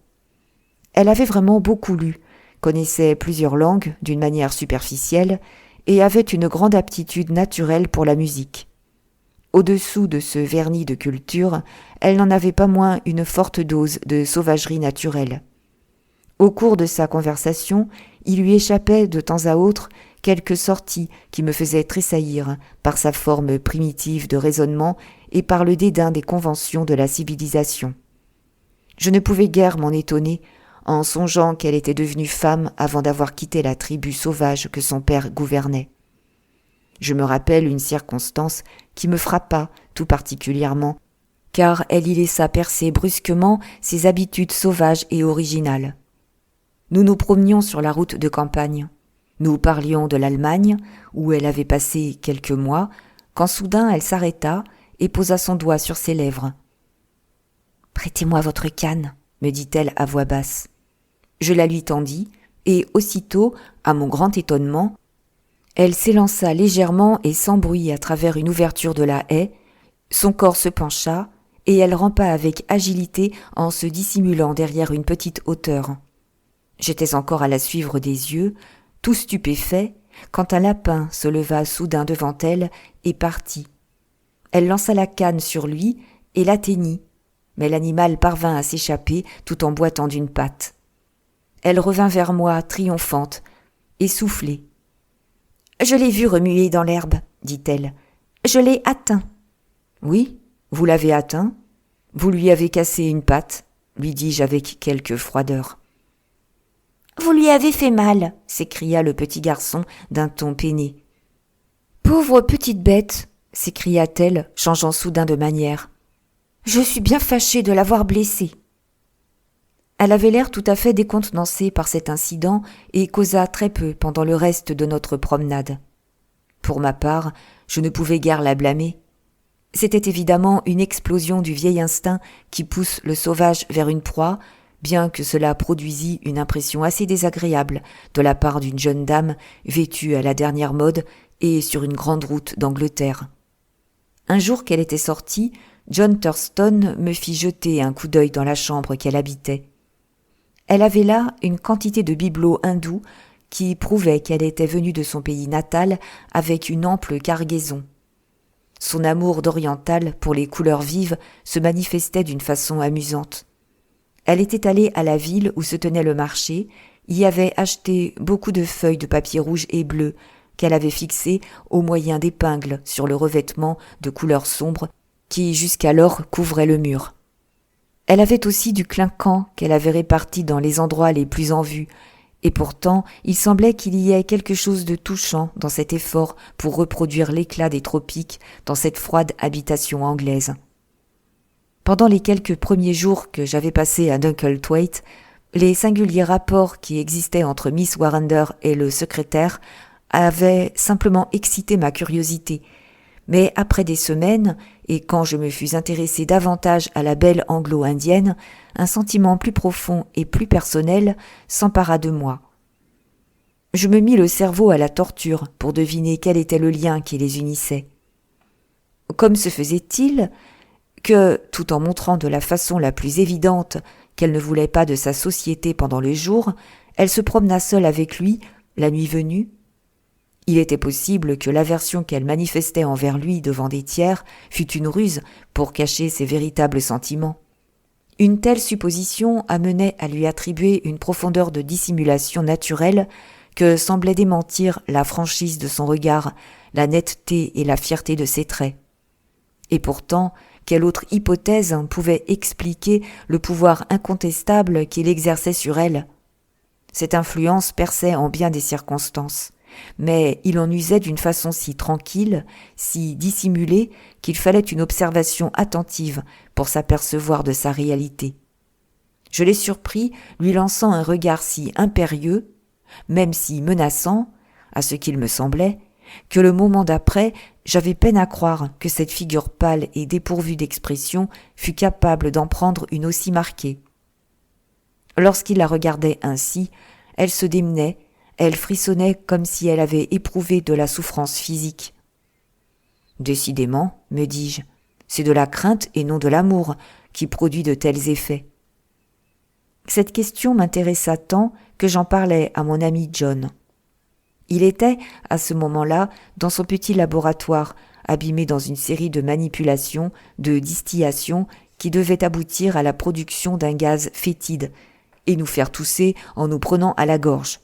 Elle avait vraiment beaucoup lu, connaissait plusieurs langues d'une manière superficielle et avait une grande aptitude naturelle pour la musique. Au-dessous de ce vernis de culture, elle n'en avait pas moins une forte dose de sauvagerie naturelle. Au cours de sa conversation, il lui échappait de temps à autre quelques sorties qui me faisaient tressaillir par sa forme primitive de raisonnement et par le dédain des conventions de la civilisation. Je ne pouvais guère m'en étonner en songeant qu'elle était devenue femme avant d'avoir quitté la tribu sauvage que son père gouvernait. Je me rappelle une circonstance qui me frappa tout particulièrement, car elle y laissa percer brusquement ses habitudes sauvages et originales. Nous nous promenions sur la route de campagne. Nous parlions de l'Allemagne, où elle avait passé quelques mois, quand soudain elle s'arrêta et posa son doigt sur ses lèvres. « Prêtez-moi votre canne, » me dit-elle à voix basse. Je la lui tendis, et aussitôt, à mon grand étonnement, elle s'élança légèrement et sans bruit à travers une ouverture de la haie, son corps se pencha, et elle rampa avec agilité en se dissimulant derrière une petite hauteur. J'étais encore à la suivre des yeux, tout stupéfait, quand un lapin se leva soudain devant elle et partit. Elle lança la canne sur lui et l'atteignit, mais l'animal parvint à s'échapper tout en boitant d'une patte. Elle revint vers moi, triomphante, essoufflée. « Je l'ai vu remuer dans l'herbe, » dit-elle. « Je l'ai atteint. »« Oui, vous l'avez atteint. Vous lui avez cassé une patte, » lui dis-je avec quelque froideur. « Vous lui avez fait mal, » s'écria le petit garçon d'un ton peiné. « Pauvre petite bête, » s'écria-t-elle, changeant soudain de manière. « Je suis bien fâchée de l'avoir blessée. » Elle avait l'air tout à fait décontenancée par cet incident et causa très peu pendant le reste de notre promenade. Pour ma part, je ne pouvais guère la blâmer. C'était évidemment une explosion du vieil instinct qui pousse le sauvage vers une proie, bien que cela produisît une impression assez désagréable de la part d'une jeune dame vêtue à la dernière mode et sur une grande route d'Angleterre. Un jour qu'elle était sortie, John Thurston me fit jeter un coup d'œil dans la chambre qu'elle habitait. Elle avait là une quantité de bibelots hindous qui prouvaient qu'elle était venue de son pays natal avec une ample cargaison. Son amour d'oriental pour les couleurs vives se manifestait d'une façon amusante. Elle était allée à la ville où se tenait le marché, y avait acheté beaucoup de feuilles de papier rouge et bleu qu'elle avait fixées au moyen d'épingles sur le revêtement de couleur sombre qui jusqu'alors couvrait le mur. Elle avait aussi du clinquant qu'elle avait réparti dans les endroits les plus en vue, et pourtant il semblait qu'il y ait quelque chose de touchant dans cet effort pour reproduire l'éclat des tropiques dans cette froide habitation anglaise. Pendant les quelques premiers jours que j'avais passés à Dunkelthwaite, Les singuliers rapports qui existaient entre Miss Warrender et le secrétaire avaient simplement excité ma curiosité, mais après des semaines, et quand je me fus intéressé davantage à la belle anglo-indienne, un sentiment plus profond et plus personnel s'empara de moi. Je me mis le cerveau à la torture pour deviner quel était le lien qui les unissait. Comme se faisait-il que, tout en montrant de la façon la plus évidente qu'elle ne voulait pas de sa société pendant le jour, elle se promena seule avec lui, la nuit venue? Il était possible que l'aversion qu'elle manifestait envers lui devant des tiers fût une ruse pour cacher ses véritables sentiments. Une telle supposition amenait à lui attribuer une profondeur de dissimulation naturelle que semblait démentir la franchise de son regard, la netteté et la fierté de ses traits. Et pourtant, quelle autre hypothèse pouvait expliquer le pouvoir incontestable qu'il exerçait sur elle? Cette influence perçait en bien des circonstances, mais il en usait d'une façon si tranquille, si dissimulée, qu'il fallait une observation attentive pour s'apercevoir de sa réalité. Je l'ai surpris lui lançant un regard si impérieux, même si menaçant, à ce qu'il me semblait, que le moment d'après, j'avais peine à croire que cette figure pâle et dépourvue d'expression fût capable d'en prendre une aussi marquée. Lorsqu'il la regardait ainsi, elle se démenait, elle frissonnait comme si elle avait éprouvé de la souffrance physique. « Décidément, me dis-je, c'est de la crainte et non de l'amour qui produit de tels effets. » Cette question m'intéressa tant que j'en parlai à mon ami John. Il était, à ce moment-là, dans son petit laboratoire, abîmé dans une série de manipulations, de distillations, qui devaient aboutir à la production d'un gaz fétide et nous faire tousser en nous prenant à la gorge.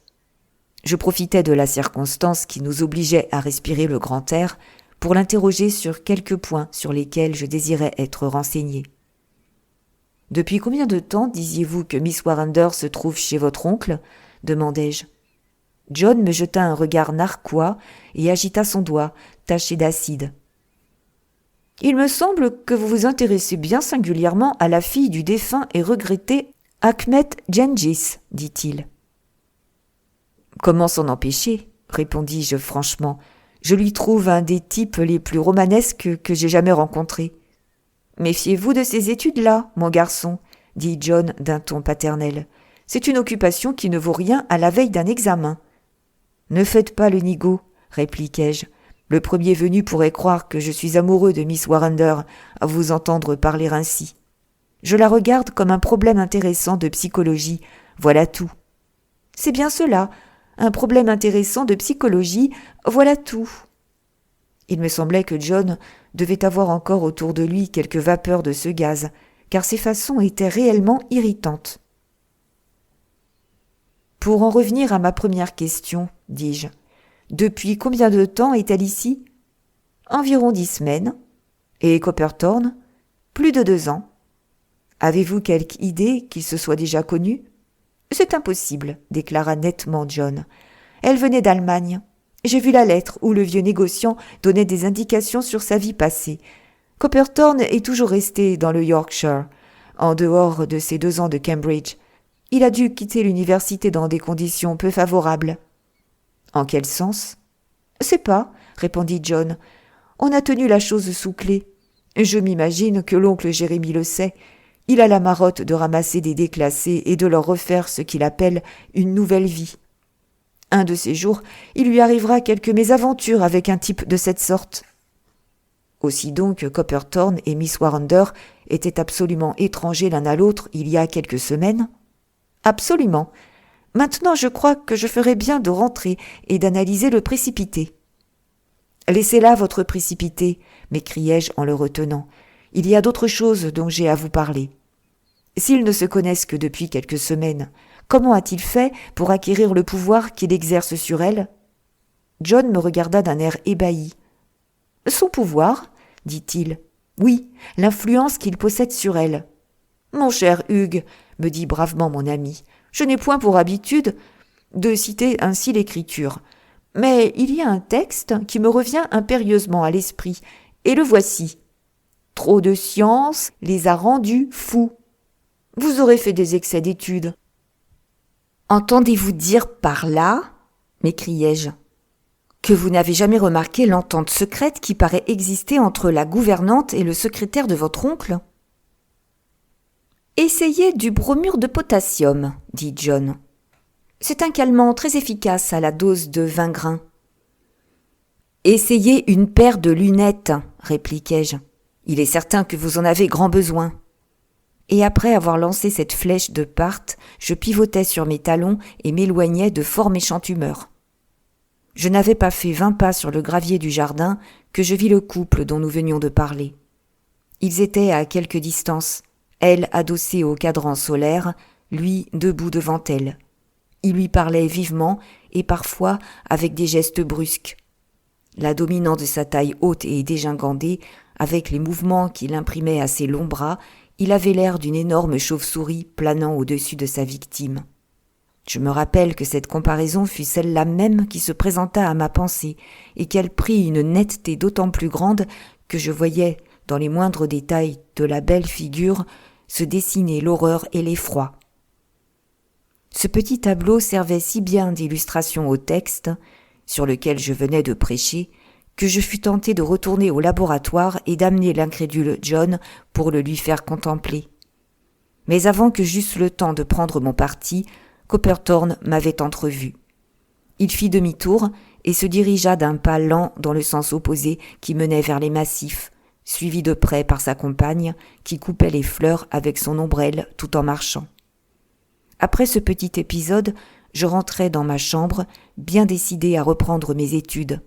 Je profitais de la circonstance qui nous obligeait à respirer le grand air pour l'interroger sur quelques points sur lesquels je désirais être renseigné. « Depuis combien de temps disiez-vous que Miss Warrender se trouve chez votre oncle ?» demandai-je. John me jeta un regard narquois et agita son doigt, taché d'acide. « Il me semble que vous vous intéressez bien singulièrement à la fille du défunt et regretté Ahmed Gengis, dit-il. « Comment s'en empêcher ?» répondis-je franchement. « Je lui trouve un des types les plus romanesques que j'ai jamais rencontrés. »« Méfiez-vous de ces études-là, mon garçon, » dit John d'un ton paternel. « C'est une occupation qui ne vaut rien à la veille d'un examen. »« Ne faites pas le nigaud, » répliquai-je. « Le premier venu pourrait croire que je suis amoureux de Miss Warrender à vous entendre parler ainsi. Je la regarde comme un problème intéressant de psychologie, voilà tout. »« C'est bien cela, un problème intéressant de psychologie, voilà tout. » Il me semblait que John devait avoir encore autour de lui quelques vapeurs de ce gaz, car ses façons étaient réellement irritantes. « Pour en revenir à ma première question, dis-je, depuis combien de temps est-elle ici ? » Environ 10 semaines. Et Copperthorne ? Plus de 2 ans. Avez-vous quelque idée qu'ils se soient déjà connus ? C'est impossible, déclara nettement John. Elle venait d'Allemagne. J'ai vu la lettre où le vieux négociant donnait des indications sur sa vie passée. Copperthorne est toujours resté dans le Yorkshire, en dehors de ses 2 ans de Cambridge. Il a dû quitter l'université dans des conditions peu favorables. En quel sens ? C'est pas, répondit John. On a tenu la chose sous clé. Je m'imagine que l'oncle Jérémie le sait. Il a la marotte de ramasser des déclassés et de leur refaire ce qu'il appelle une nouvelle vie. Un de ces jours, il lui arrivera quelques mésaventures avec un type de cette sorte. Aussi donc Copperthorne et Miss Warrender étaient absolument étrangers l'un à l'autre il y a quelques semaines ? Absolument. Maintenant, je crois que je ferais bien de rentrer et d'analyser le précipité. Laissez là votre précipité, m'écriai-je en le retenant. Il y a d'autres choses dont j'ai à vous parler. S'ils ne se connaissent que depuis quelques semaines, comment a-t-il fait pour acquérir le pouvoir qu'il exerce sur elle ? John me regarda d'un air ébahi. « Son pouvoir ?» dit-il. « Oui, l'influence qu'il possède sur elle. »« Mon cher Hugues, » me dit bravement mon ami, « je n'ai point pour habitude de citer ainsi l'Écriture. Mais il y a un texte qui me revient impérieusement à l'esprit, et le voici. Trop de science les a rendus fous. Vous aurez fait des excès d'études. Entendez-vous dire par là, m'écriai-je, que vous n'avez jamais remarqué l'entente secrète qui paraît exister entre la gouvernante et le secrétaire de votre oncle ? Essayez du bromure de potassium, dit John. C'est un calmant très efficace à la dose de 20 grains. Essayez une paire de lunettes, répliquai-je. Il est certain que vous en avez grand besoin. Et après avoir lancé cette flèche de part, je pivotais sur mes talons et m'éloignais de fort méchante humeur. Je n'avais pas fait 20 pas sur le gravier du jardin que je vis le couple dont nous venions de parler. Ils étaient à quelque distance, elle adossée au cadran solaire, lui debout devant elle. Il lui parlait vivement et parfois avec des gestes brusques. La dominant de sa taille haute et dégingandée, avec les mouvements qu'il imprimait à ses longs bras, il avait l'air d'une énorme chauve-souris planant au-dessus de sa victime. Je me rappelle que cette comparaison fut celle-là même qui se présenta à ma pensée et qu'elle prit une netteté d'autant plus grande que je voyais, dans les moindres détails de la belle figure, se dessiner l'horreur et l'effroi. Ce petit tableau servait si bien d'illustration au texte, sur lequel je venais de prêcher, que je fus tenté de retourner au laboratoire et d'amener l'incrédule John pour le lui faire contempler. Mais avant que j'eusse le temps de prendre mon parti, Copperthorne m'avait entrevu. Il fit demi-tour et se dirigea d'un pas lent dans le sens opposé qui menait vers les massifs, suivi de près par sa compagne qui coupait les fleurs avec son ombrelle tout en marchant. Après ce petit épisode, je rentrai dans ma chambre, bien décidé à reprendre mes études.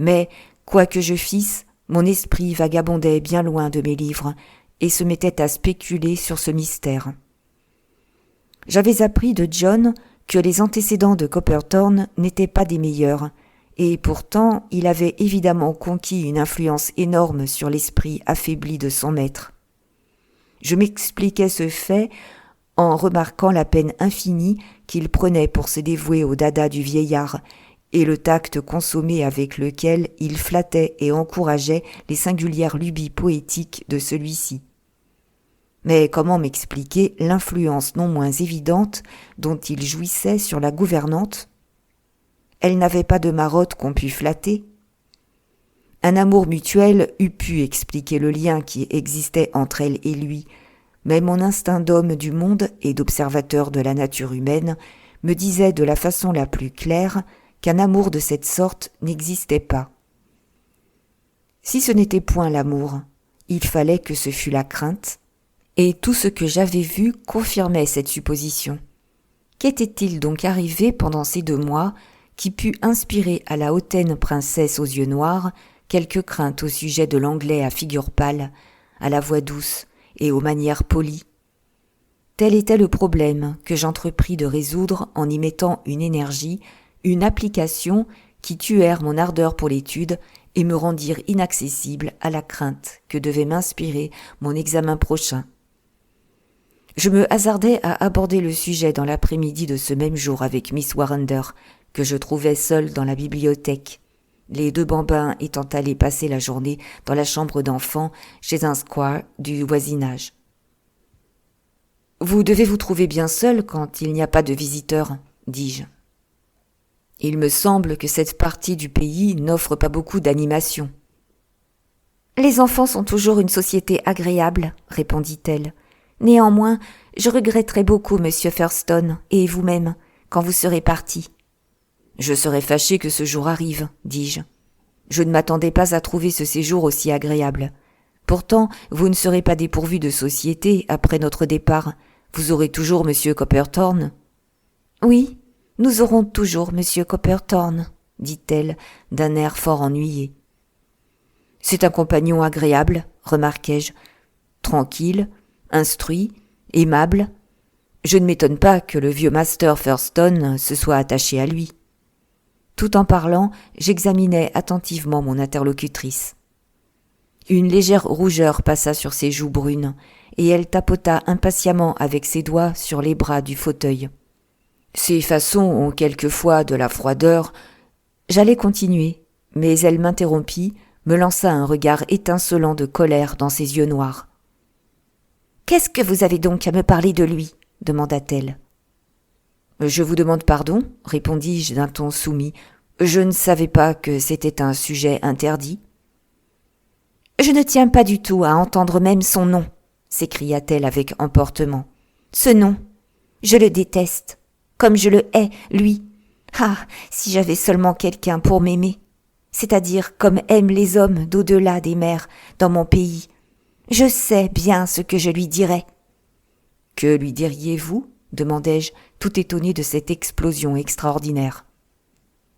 Mais, quoi que je fisse, mon esprit vagabondait bien loin de mes livres et se mettait à spéculer sur ce mystère. J'avais appris de John que les antécédents de Copperthorne n'étaient pas des meilleurs, et pourtant il avait évidemment conquis une influence énorme sur l'esprit affaibli de son maître. Je m'expliquais ce fait en remarquant la peine infinie qu'il prenait pour se dévouer au dada du vieillard, et le tact consommé avec lequel il flattait et encourageait les singulières lubies poétiques de celui-ci. Mais comment m'expliquer l'influence non moins évidente dont il jouissait sur la gouvernante ? Elle n'avait pas de marotte qu'on pût flatter. Un amour mutuel eût pu expliquer le lien qui existait entre elle et lui, mais mon instinct d'homme du monde et d'observateur de la nature humaine me disait de la façon la plus claire qu'un amour de cette sorte n'existait pas. Si ce n'était point l'amour, il fallait que ce fût la crainte, et tout ce que j'avais vu confirmait cette supposition. Qu'était-il donc arrivé pendant ces 2 mois qui put inspirer à la hautaine princesse aux yeux noirs quelque crainte au sujet de l'anglais à figure pâle, à la voix douce et aux manières polies ? Tel était le problème que j'entrepris de résoudre en y mettant une énergie, une application qui tuèrent mon ardeur pour l'étude et me rendirent inaccessible à la crainte que devait m'inspirer mon examen prochain. Je me hasardai à aborder le sujet dans l'après-midi de ce même jour avec Miss Warrender, que je trouvais seule dans la bibliothèque, les 2 bambins étant allés passer la journée dans la chambre d'enfants chez un squire du voisinage. « Vous devez vous trouver bien seule quand il n'y a pas de visiteurs, dis-je. Il me semble que cette partie du pays n'offre pas beaucoup d'animation. »« Les enfants sont toujours une société agréable, répondit-elle. Néanmoins, je regretterai beaucoup, monsieur Thurston, et vous-même, quand vous serez partis. »« Je serai fâché que ce jour arrive, dis-je. Je ne m'attendais pas à trouver ce séjour aussi agréable. Pourtant, vous ne serez pas dépourvu de société après notre départ. Vous aurez toujours monsieur Copperthorne. »« Oui, nous aurons toujours monsieur Copperthorne, » dit-elle d'un air fort ennuyé. « C'est un compagnon agréable, remarquai-je, tranquille, instruit, aimable. Je ne m'étonne pas que le vieux master Thurston se soit attaché à lui. » Tout en parlant, j'examinais attentivement mon interlocutrice. Une légère rougeur passa sur ses joues brunes, et elle tapota impatiemment avec ses doigts sur les bras du fauteuil. Ses façons ont quelquefois de la froideur. J'allais continuer, mais elle m'interrompit, me lança un regard étincelant de colère dans ses yeux noirs. « Qu'est-ce que vous avez donc à me parler de lui ?» demanda-t-elle. « Je vous demande pardon, répondis-je d'un ton soumis. Je ne savais pas que c'était un sujet interdit. Je ne tiens pas du tout à entendre même son nom, s'écria-t-elle avec emportement. Ce nom, je le déteste, comme je le hais, lui. Ah, si j'avais seulement quelqu'un pour m'aimer, c'est-à-dire comme aiment les hommes d'au-delà des mers dans mon pays. Je sais bien ce que je lui dirais. Que lui diriez-vous ? Demandai-je, tout étonné de cette explosion extraordinaire.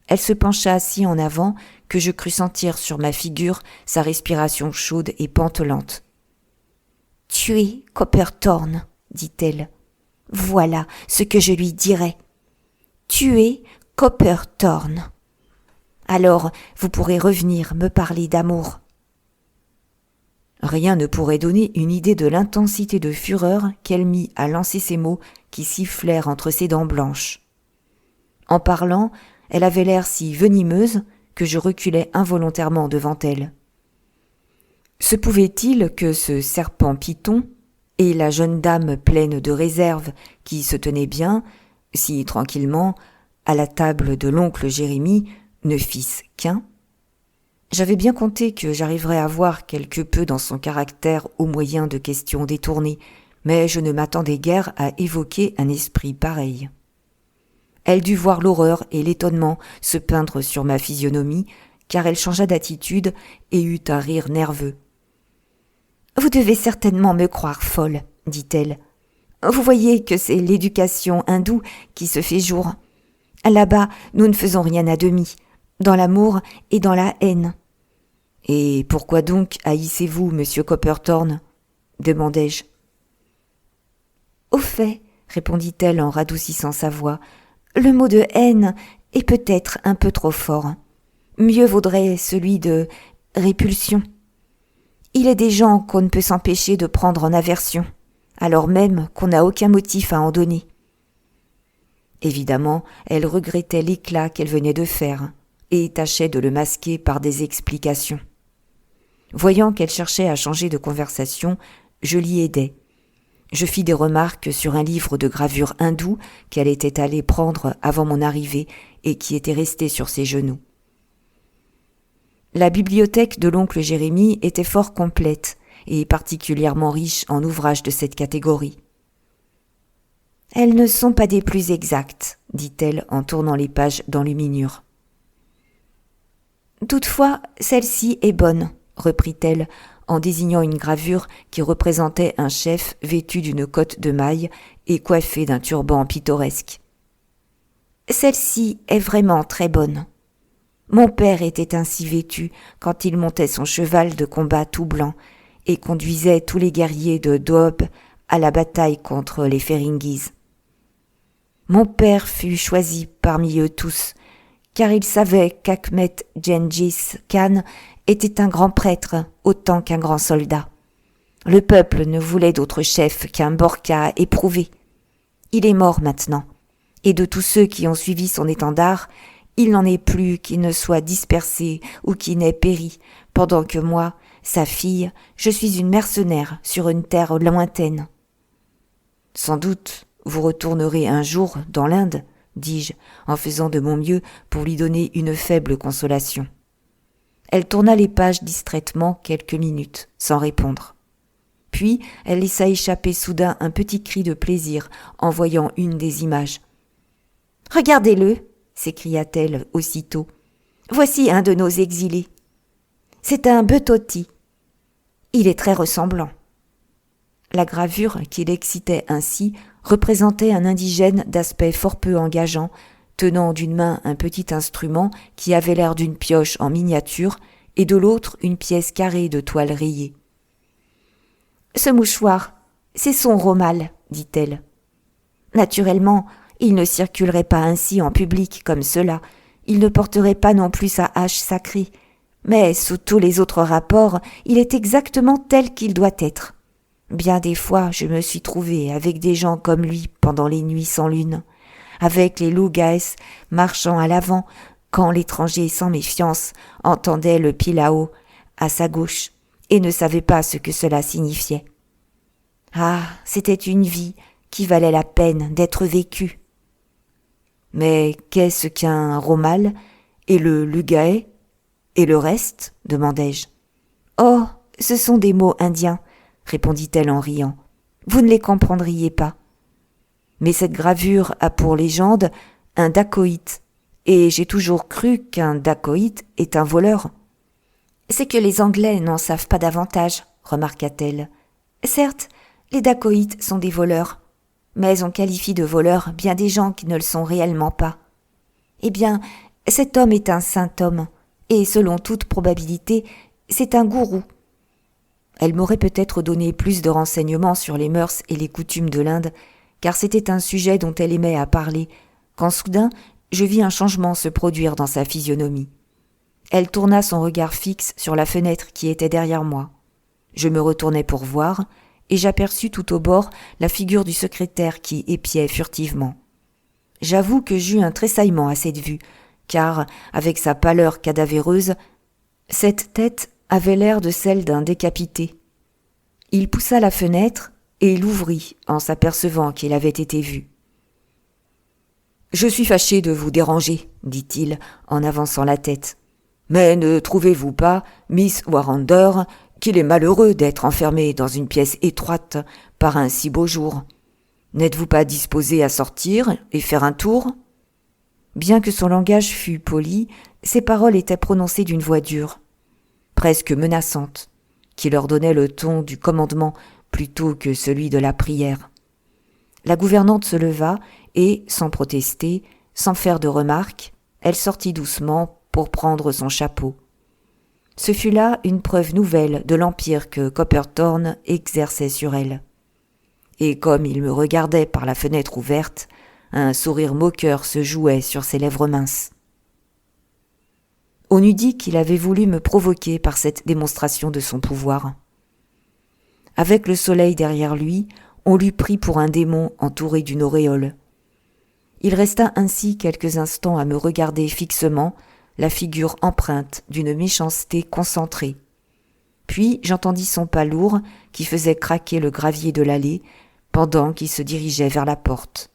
Elle se pencha si en avant que je crus sentir sur ma figure sa respiration chaude et pantelante. « Tuez Copperthorne, dit-elle. Voilà ce que je lui dirais. Tuez Copperthorne. Alors vous pourrez revenir me parler d'amour. » Rien ne pourrait donner une idée de l'intensité de fureur qu'elle mit à lancer ces mots qui sifflèrent entre ses dents blanches. En parlant, elle avait l'air si venimeuse que je reculai involontairement devant elle. Se pouvait-il que ce serpent python et la jeune dame pleine de réserve qui se tenait bien, si tranquillement, à la table de l'oncle Jérémie, ne fissent qu'un ? J'avais bien compté que j'arriverais à voir quelque peu dans son caractère au moyen de questions détournées, mais je ne m'attendais guère à évoquer un esprit pareil. Elle dut voir l'horreur et l'étonnement se peindre sur ma physionomie, car elle changea d'attitude et eut un rire nerveux. « Vous devez certainement me croire folle, dit-elle. Vous voyez que c'est l'éducation hindoue qui se fait jour. Là-bas, nous ne faisons rien à demi, dans l'amour et dans la haine. » « Et pourquoi donc haïssez-vous, monsieur Copperthorne ? Demandai-je. « Au fait, répondit-elle en radoucissant sa voix, le mot de haine est peut-être un peu trop fort. Mieux vaudrait celui de répulsion. Il est des gens qu'on ne peut s'empêcher de prendre en aversion, alors même qu'on n'a aucun motif à en donner. » Évidemment, elle regrettait l'éclat qu'elle venait de faire et tâchait de le masquer par des explications. Voyant qu'elle cherchait à changer de conversation, je l'y aidai. Je fis des remarques sur un livre de gravure hindou qu'elle était allée prendre avant mon arrivée et qui était resté sur ses genoux. La bibliothèque de l'oncle Jérémie était fort complète et particulièrement riche en ouvrages de cette catégorie. « Elles ne sont pas des plus exactes, dit-elle en tournant les pages d'enluminure. « Toutefois, celle-ci est bonne, reprit-elle en désignant une gravure qui représentait un chef vêtu d'une cotte de maille et coiffé d'un turban pittoresque. Celle-ci est vraiment très bonne. Mon père était ainsi vêtu quand il montait son cheval de combat tout blanc et conduisait tous les guerriers de Doab à la bataille contre les Feringhees. Mon père fut choisi parmi eux tous, car il savait qu'Achmet Gengis Khan était un grand prêtre autant qu'un grand soldat. Le peuple ne voulait d'autre chef qu'un Borka éprouvé. Il est mort maintenant, et de tous ceux qui ont suivi son étendard, il n'en est plus qui ne soit dispersé ou qui n'ait péri, pendant que moi, sa fille, je suis une mercenaire sur une terre lointaine. Sans doute, vous retournerez un jour dans l'Inde, dis-je, en faisant de mon mieux pour lui donner une faible consolation. Elle tourna les pages distraitement quelques minutes, sans répondre. Puis, elle laissa échapper soudain un petit cri de plaisir en voyant une des images. « Regardez-le !» s'écria-t-elle aussitôt. « Voici un de nos exilés. C'est un Betoti. Il est très ressemblant. » La gravure qui l'excitait ainsi représentait un indigène d'aspect fort peu engageant, tenant d'une main un petit instrument qui avait l'air d'une pioche en miniature et de l'autre une pièce carrée de toile rayée. « Ce mouchoir, c'est son romal, dit-elle. Naturellement, il ne circulerait pas ainsi en public comme cela, il ne porterait pas non plus sa hache sacrée, mais sous tous les autres rapports, il est exactement tel qu'il doit être. Bien des fois, je me suis trouvée avec des gens comme lui pendant les nuits sans lune, avec les loups-gaès marchant à l'avant, quand l'étranger sans méfiance entendait le pilao à sa gauche et ne savait pas ce que cela signifiait. Ah, c'était une vie qui valait la peine d'être vécue. Mais qu'est-ce qu'un romal et le lugae et le reste demandai-je. Oh, ce sont des mots indiens, répondit-elle en riant. Vous ne les comprendriez pas. Mais cette gravure a pour légende un dacoïte, et j'ai toujours cru qu'un dacoïte est un voleur. C'est que les Anglais n'en savent pas davantage, remarqua-t-elle. Certes, les dacoïtes sont des voleurs, mais on qualifie de voleurs bien des gens qui ne le sont réellement pas. Eh bien, cet homme est un saint homme, et selon toute probabilité, c'est un gourou. Elle m'aurait peut-être donné plus de renseignements sur les mœurs et les coutumes de l'Inde, car c'était un sujet dont elle aimait à parler, quand soudain je vis un changement se produire dans sa physionomie. Elle tourna son regard fixe sur la fenêtre qui était derrière moi. Je me retournai pour voir, et j'aperçus tout au bord la figure du secrétaire qui épiait furtivement. J'avoue que j'eus un tressaillement à cette vue, car, avec sa pâleur cadavéreuse, cette tête avait l'air de celle d'un décapité. Il poussa la fenêtre et l'ouvrit en s'apercevant qu'il avait été vu. « Je suis fâché de vous déranger, dit-il en avançant la tête. Mais ne trouvez-vous pas, Miss Warrender, qu'il est malheureux d'être enfermé dans une pièce étroite par un si beau jour? N'êtes-vous pas disposé à sortir et faire un tour ?» Bien que son langage fût poli, ses paroles étaient prononcées d'une voix dure, presque menaçante, qui leur donnait le ton du commandement plutôt que celui de la prière. La gouvernante se leva et, sans protester, sans faire de remarques, elle sortit doucement pour prendre son chapeau. Ce fut là une preuve nouvelle de l'empire que Copperthorne exerçait sur elle. Et comme il me regardait par la fenêtre ouverte, un sourire moqueur se jouait sur ses lèvres minces. On eût dit qu'il avait voulu me provoquer par cette démonstration de son pouvoir. Avec le soleil derrière lui, on l'eût pris pour un démon entouré d'une auréole. Il resta ainsi quelques instants à me regarder fixement, la figure empreinte d'une méchanceté concentrée. Puis j'entendis son pas lourd qui faisait craquer le gravier de l'allée pendant qu'il se dirigeait vers la porte.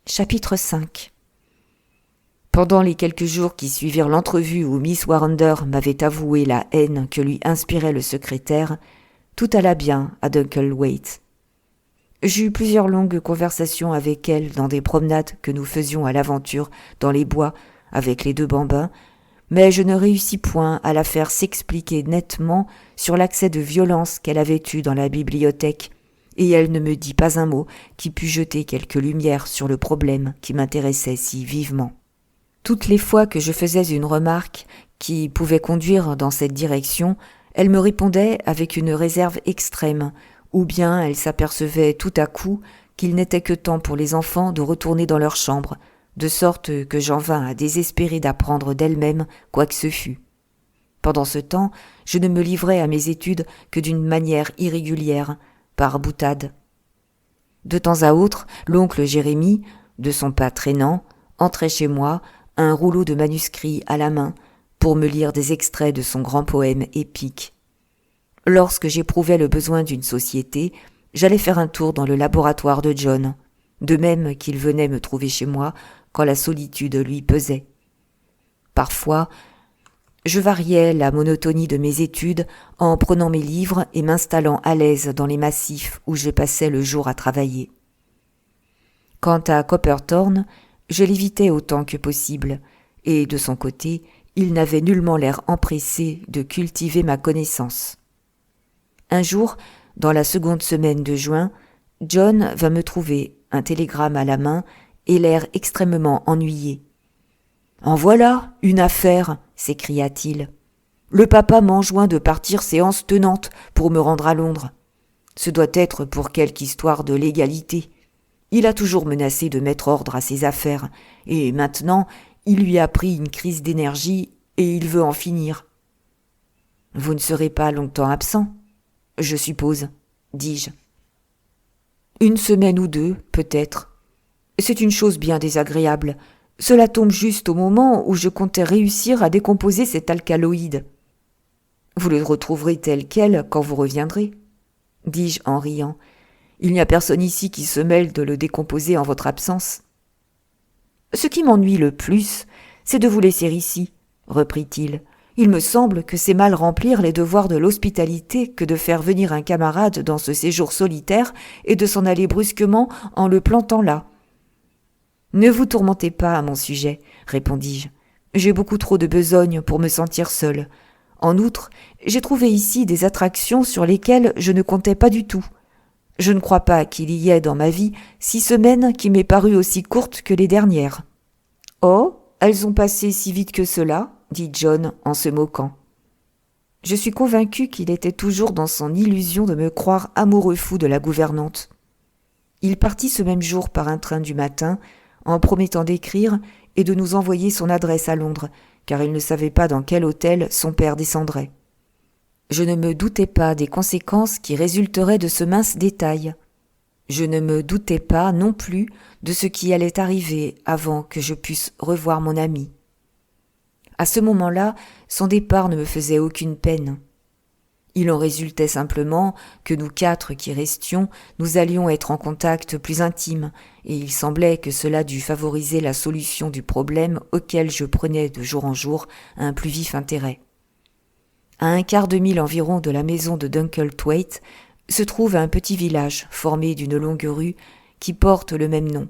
Chapitre 5. Pendant les quelques jours qui suivirent l'entrevue où Miss Warrender m'avait avoué la haine que lui inspirait le secrétaire, tout alla bien à Dunkelwaite. J'eus plusieurs longues conversations avec elle dans des promenades que nous faisions à l'aventure dans les bois avec les deux bambins, mais je ne réussis point à la faire s'expliquer nettement sur l'accès de violence qu'elle avait eu dans la bibliothèque, et elle ne me dit pas un mot qui pût jeter quelque lumière sur le problème qui m'intéressait si vivement. Toutes les fois que je faisais une remarque qui pouvait conduire dans cette direction, elle me répondait avec une réserve extrême, ou bien elle s'apercevait tout à coup qu'il n'était que temps pour les enfants de retourner dans leur chambre, de sorte que j'en vins à désespérer d'apprendre d'elle-même quoi que ce fût. Pendant ce temps, je ne me livrais à mes études que d'une manière irrégulière, par boutade. De temps à autre, l'oncle Jérémie, de son pas traînant, entrait chez moi, un rouleau de manuscrits à la main, pour me lire des extraits de son grand poème épique. Lorsque j'éprouvais le besoin d'une société, j'allais faire un tour dans le laboratoire de John, de même qu'il venait me trouver chez moi quand la solitude lui pesait. Parfois, je variais la monotonie de mes études en prenant mes livres et m'installant à l'aise dans les massifs où je passais le jour à travailler. Quant à Copperthorne, je l'évitais autant que possible, et de son côté, il n'avait nullement l'air empressé de cultiver ma connaissance. Un jour, dans la seconde semaine de juin, John va me trouver, un télégramme à la main, et l'air extrêmement ennuyé. « En voilà, une affaire !» s'écria-t-il. « Le papa m'enjoint de partir séance tenante pour me rendre à Londres. Ce doit être pour quelque histoire de légalité. Il a toujours menacé de mettre ordre à ses affaires, et maintenant il lui a pris une crise d'énergie et il veut en finir. »« Vous ne serez pas longtemps absent, je suppose, dis-je. »« Une semaine ou deux, peut-être. C'est une chose bien désagréable. Cela tombe juste au moment où je comptais réussir à décomposer cet alcaloïde. Vous le retrouverez tel quel quand vous reviendrez, dis-je en riant. Il n'y a personne ici qui se mêle de le décomposer en votre absence. »« Ce qui m'ennuie le plus, c'est de vous laisser ici, » reprit-il. « Il me semble que c'est mal remplir les devoirs de l'hospitalité que de faire venir un camarade dans ce séjour solitaire et de s'en aller brusquement en le plantant là. »« Ne vous tourmentez pas à mon sujet, » répondis-je. « J'ai beaucoup trop de besogne pour me sentir seul. En outre, j'ai trouvé ici des attractions sur lesquelles je ne comptais pas du tout. Je ne crois pas qu'il y ait dans ma vie 6 semaines qui m'aient paru aussi courtes que les dernières. »« Oh, elles ont passé si vite que cela ?» dit John en se moquant. Je suis convaincu qu'il était toujours dans son illusion de me croire amoureux fou de la gouvernante. Il partit ce même jour par un train du matin, en promettant d'écrire et de nous envoyer son adresse à Londres, car il ne savait pas dans quel hôtel son père descendrait. Je ne me doutais pas des conséquences qui résulteraient de ce mince détail. Je ne me doutais pas non plus de ce qui allait arriver avant que je puisse revoir mon ami. À ce moment-là, son départ ne me faisait aucune peine. Il en résultait simplement que nous 4 qui restions, nous allions être en contact plus intime, et il semblait que cela dût favoriser la solution du problème auquel je prenais de jour en jour un plus vif intérêt. À un quart de mille environ de la maison de Dunkelthwaite se trouve un petit village formé d'une longue rue qui porte le même nom,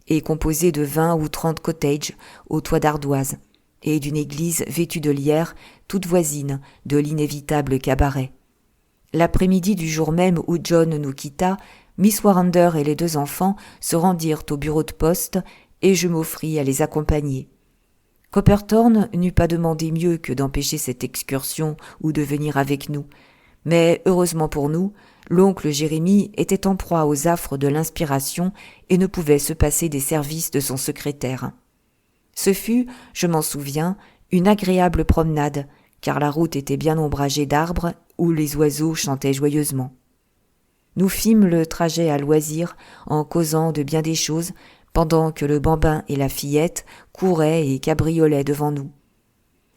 et composé de 20 ou 30 cottages aux toits d'ardoise, et d'une église vêtue de lierre, toute voisine de l'inévitable cabaret. L'après-midi du jour même où John nous quitta, Miss Warrender et les 2 enfants se rendirent au bureau de poste et je m'offris à les accompagner. Copperthorne n'eût pas demandé mieux que d'empêcher cette excursion ou de venir avec nous, mais heureusement pour nous, l'oncle Jérémie était en proie aux affres de l'inspiration et ne pouvait se passer des services de son secrétaire. Ce fut, je m'en souviens, une agréable promenade, car la route était bien ombragée d'arbres où les oiseaux chantaient joyeusement. Nous fîmes le trajet à loisir, en causant de bien des choses, pendant que le bambin et la fillette couraient et cabriolaient devant nous.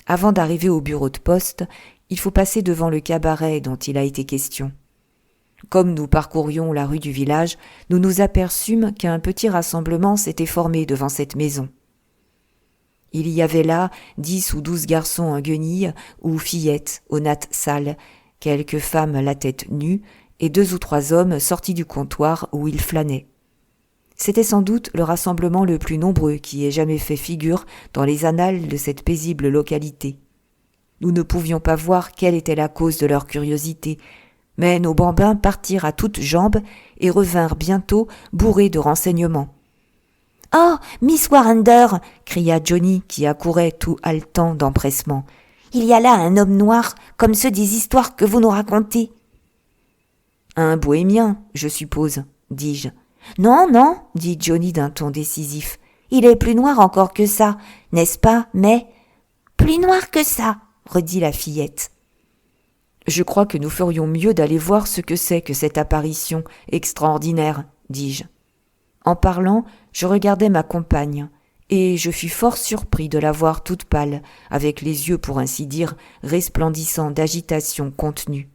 Avant d'arriver au bureau de poste, il faut passer devant le cabaret dont il a été question. Comme nous parcourions la rue du village, nous nous aperçûmes qu'un petit rassemblement s'était formé devant cette maison. Il y avait là 10 ou 12 garçons en guenilles ou fillettes aux nattes sales, quelques femmes la tête nue et 2 ou 3 hommes sortis du comptoir où ils flânaient. C'était sans doute le rassemblement le plus nombreux qui ait jamais fait figure dans les annales de cette paisible localité. Nous ne pouvions pas voir quelle était la cause de leur curiosité, mais nos bambins partirent à toutes jambes et revinrent bientôt bourrés de renseignements. « Oh, Miss Warrender !» cria Johnny, qui accourait tout haletant d'empressement. « Il y a là un homme noir, comme ceux des histoires que vous nous racontez. »« Un bohémien, je suppose, dis-je. »« Non, non, dit Johnny d'un ton décisif. Il est plus noir encore que ça, n'est-ce pas, mais... »« Plus noir que ça, redit la fillette. »« Je crois que nous ferions mieux d'aller voir ce que c'est que cette apparition extraordinaire, dis-je. » En parlant, je regardais ma compagne, et je fus fort surpris de la voir toute pâle, avec les yeux, pour ainsi dire, resplendissants d'agitation contenue.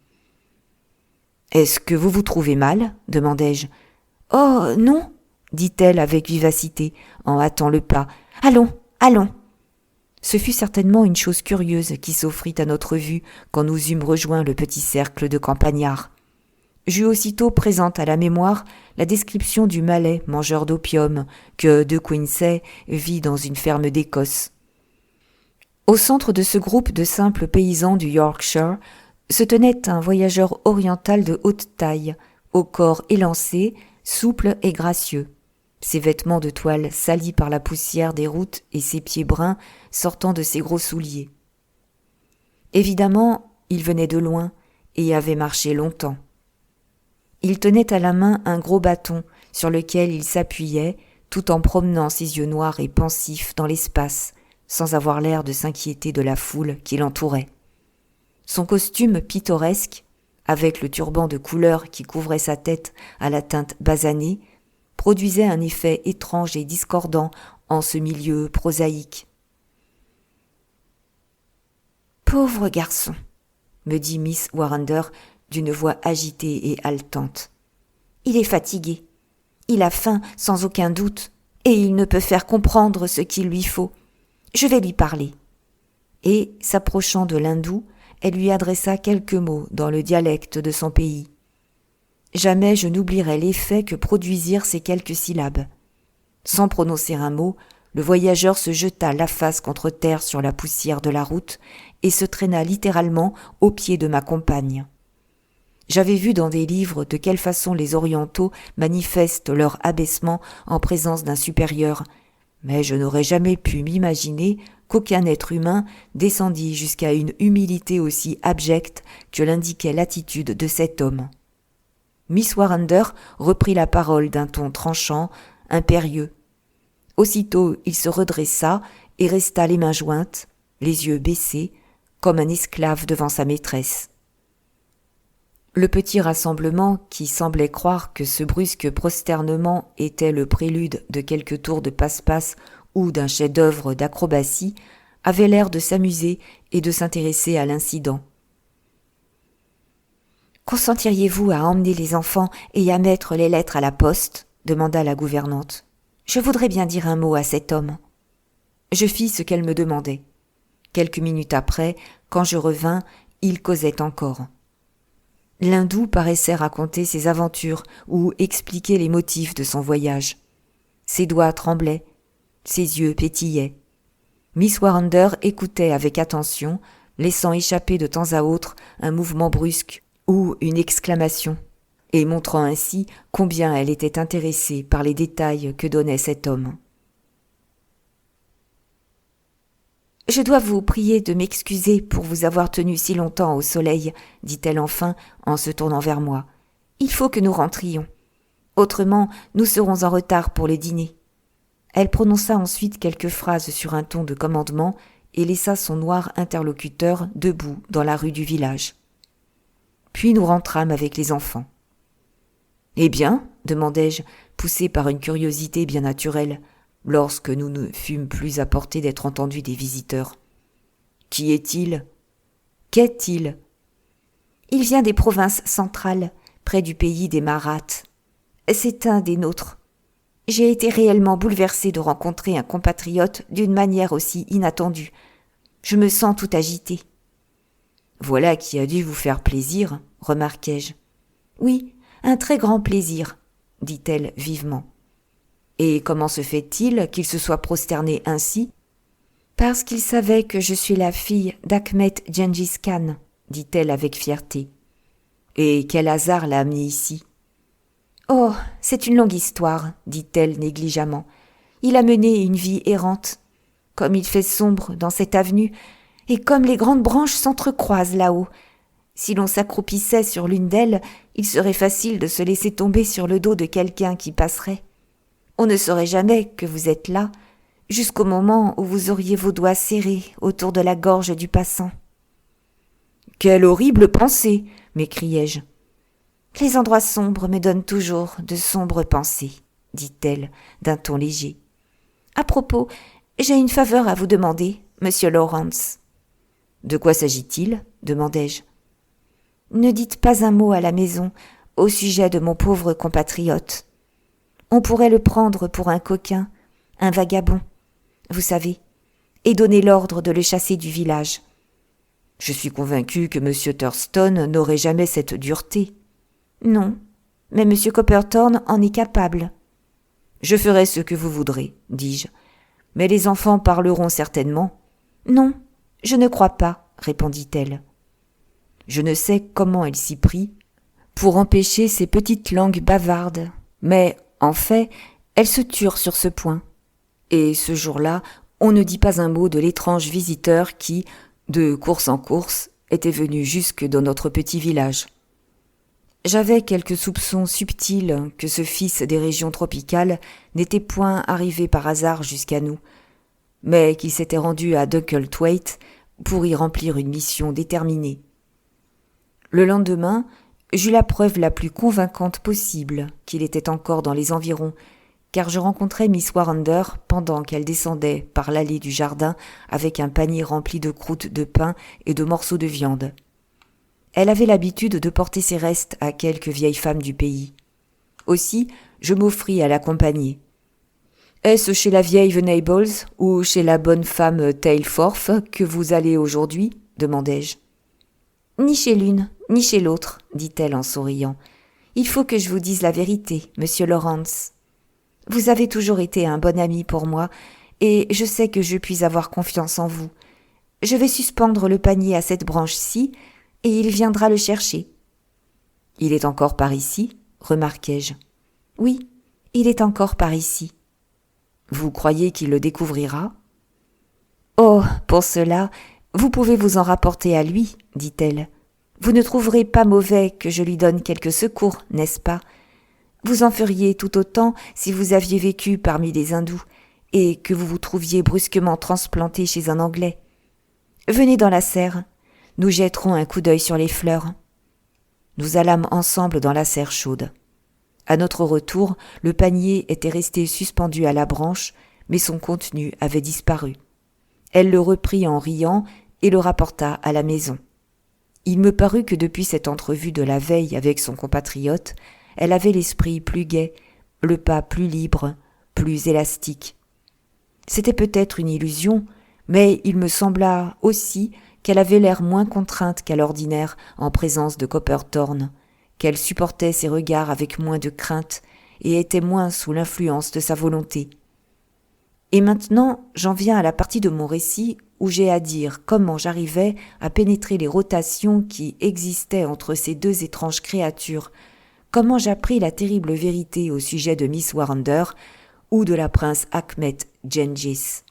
« Est-ce que vous vous trouvez mal ?» demandai-je. « Oh, non !» dit-elle avec vivacité, en hâtant le pas. « Allons, allons !» Ce fut certainement une chose curieuse qui s'offrit à notre vue quand nous eûmes rejoint le petit cercle de campagnards. J'eus aussitôt présente à la mémoire la description du Malais mangeur d'opium que De Quincey vit dans une ferme d'Écosse. Au centre de ce groupe de simples paysans du Yorkshire se tenait un voyageur oriental de haute taille, au corps élancé, souple et gracieux. Ses vêtements de toile salis par la poussière des routes et ses pieds bruns sortant de ses gros souliers. Évidemment, il venait de loin et avait marché longtemps. Il tenait à la main un gros bâton sur lequel il s'appuyait, tout en promenant ses yeux noirs et pensifs dans l'espace, sans avoir l'air de s'inquiéter de la foule qui l'entourait. Son costume pittoresque, avec le turban de couleur qui couvrait sa tête à la teinte basanée, produisait un effet étrange et discordant en ce milieu prosaïque. « Pauvre garçon !» me dit Miss Warrender d'une voix agitée et haletante. Il est fatigué. Il a faim, sans aucun doute, et il ne peut faire comprendre ce qu'il lui faut. Je vais lui parler. » Et, s'approchant de l'hindou, elle lui adressa quelques mots dans le dialecte de son pays. Jamais je n'oublierai l'effet que produisirent ces quelques syllabes. Sans prononcer un mot, le voyageur se jeta la face contre terre sur la poussière de la route et se traîna littéralement aux pieds de ma compagne. J'avais vu dans des livres de quelle façon les orientaux manifestent leur abaissement en présence d'un supérieur, mais je n'aurais jamais pu m'imaginer qu'aucun être humain descendît jusqu'à une humilité aussi abjecte que l'indiquait l'attitude de cet homme. Miss Warrender reprit la parole d'un ton tranchant, impérieux. Aussitôt il se redressa et resta les mains jointes, les yeux baissés, comme un esclave devant sa maîtresse. Le petit rassemblement, qui semblait croire que ce brusque prosternement était le prélude de quelque tour de passe-passe ou d'un chef-d'œuvre d'acrobatie, avait l'air de s'amuser et de s'intéresser à l'incident. « Consentiriez-vous à emmener les enfants et à mettre les lettres à la poste ?» demanda la gouvernante. « Je voudrais bien dire un mot à cet homme. » Je fis ce qu'elle me demandait. Quelques minutes après, quand je revins, il causait encore. L'hindou paraissait raconter ses aventures ou expliquer les motifs de son voyage. Ses doigts tremblaient, ses yeux pétillaient. Miss Warrender écoutait avec attention, laissant échapper de temps à autre un mouvement brusque ou une exclamation, et montrant ainsi combien elle était intéressée par les détails que donnait cet homme. « Je dois vous prier de m'excuser pour vous avoir tenu si longtemps au soleil, » dit-elle enfin en se tournant vers moi. « Il faut que nous rentrions. Autrement, nous serons en retard pour le dîner. » Elle prononça ensuite quelques phrases sur un ton de commandement et laissa son noir interlocuteur debout dans la rue du village. Puis nous rentrâmes avec les enfants. « Eh bien ?» demandai-je, poussé par une curiosité bien naturelle, lorsque nous ne fûmes plus à portée d'être entendus des visiteurs. « Qui est-il ? Qu'est-il ? » « Il vient des provinces centrales, près du pays des Maraths. C'est un des nôtres. J'ai été réellement bouleversée de rencontrer un compatriote d'une manière aussi inattendue. Je me sens tout agitée. »« Voilà qui a dû vous faire plaisir, » remarquai-je. « Oui, un très grand plaisir, » dit-elle vivement. « Et comment se fait-il qu'il se soit prosterné ainsi ? » ?»« Parce qu'il savait que je suis la fille d'Achmet Gengis Khan, » dit-elle avec fierté. « Et quel hasard l'a amené ici ? » « Oh, c'est une longue histoire, » dit-elle négligemment. « Il a mené une vie errante. Comme il fait sombre dans cette avenue, et comme les grandes branches s'entrecroisent là-haut. Si l'on s'accroupissait sur l'une d'elles, il serait facile de se laisser tomber sur le dos de quelqu'un qui passerait. On ne saurait jamais que vous êtes là, jusqu'au moment où vous auriez vos doigts serrés autour de la gorge du passant. »« Quelle horrible pensée !» m'écriai-je. « Les endroits sombres me donnent toujours de sombres pensées, » dit-elle d'un ton léger. « À propos, j'ai une faveur à vous demander, monsieur Lawrence. »« De quoi s'agit-il » demandai-je. « Ne dites pas un mot à la maison au sujet de mon pauvre compatriote. On pourrait le prendre pour un coquin, un vagabond, vous savez, et donner l'ordre de le chasser du village. Je suis convaincu que M. Thurston n'aurait jamais cette dureté. » « Non, mais M. Copperthorne en est capable. »« Je ferai ce que vous voudrez, » dis-je. « Mais les enfants parleront certainement. »« Non, je ne crois pas, » répondit-elle. Je ne sais comment elle s'y prit pour empêcher ces petites langues bavardes, mais, en fait, elles se turent sur ce point. Et ce jour-là, on ne dit pas un mot de l'étrange visiteur qui, de course en course, était venu jusque dans notre petit village. J'avais quelques soupçons subtils que ce fils des régions tropicales n'était point arrivé par hasard jusqu'à nous, mais qu'il s'était rendu à Dunkelthwaite pour y remplir une mission déterminée. Le lendemain, j'eus la preuve la plus convaincante possible qu'il était encore dans les environs, car je rencontrai Miss Warrender pendant qu'elle descendait par l'allée du jardin avec un panier rempli de croûtes de pain et de morceaux de viande. Elle avait l'habitude de porter ses restes à quelques vieilles femmes du pays. Aussi, je m'offris à l'accompagner. « Est-ce chez la vieille Venables ou chez la bonne femme Tailforth que vous allez aujourd'hui » demandai-je. « Ni chez l'une, ni chez l'autre, » dit-elle en souriant. « Il faut que je vous dise la vérité, monsieur Lawrence. Vous avez toujours été un bon ami pour moi, et je sais que je puis avoir confiance en vous. Je vais suspendre le panier à cette branche-ci, et il viendra le chercher. »« Il est encore par ici ?» remarquai-je. « Oui, il est encore par ici. »« Vous croyez qu'il le découvrira ?»« Oh, pour cela, vous pouvez vous en rapporter à lui, » dit-elle. « Vous ne trouverez pas mauvais que je lui donne quelques secours, n'est-ce pas ? Vous en feriez tout autant si vous aviez vécu parmi des hindous et que vous vous trouviez brusquement transplanté chez un Anglais. Venez dans la serre, nous jetterons un coup d'œil sur les fleurs. » Nous allâmes ensemble dans la serre chaude. À notre retour, le panier était resté suspendu à la branche, mais son contenu avait disparu. Elle le reprit en riant et le rapporta à la maison. Il me parut que depuis cette entrevue de la veille avec son compatriote, elle avait l'esprit plus gai, le pas plus libre, plus élastique. C'était peut-être une illusion, mais il me sembla aussi qu'elle avait l'air moins contrainte qu'à l'ordinaire en présence de Copperthorne, qu'elle supportait ses regards avec moins de crainte et était moins sous l'influence de sa volonté. Et maintenant, j'en viens à la partie de mon récit où j'ai à dire comment j'arrivais à pénétrer les rotations qui existaient entre ces deux étranges créatures, comment j'appris la terrible vérité au sujet de Miss Warrender ou de la prince Achmet Gengis.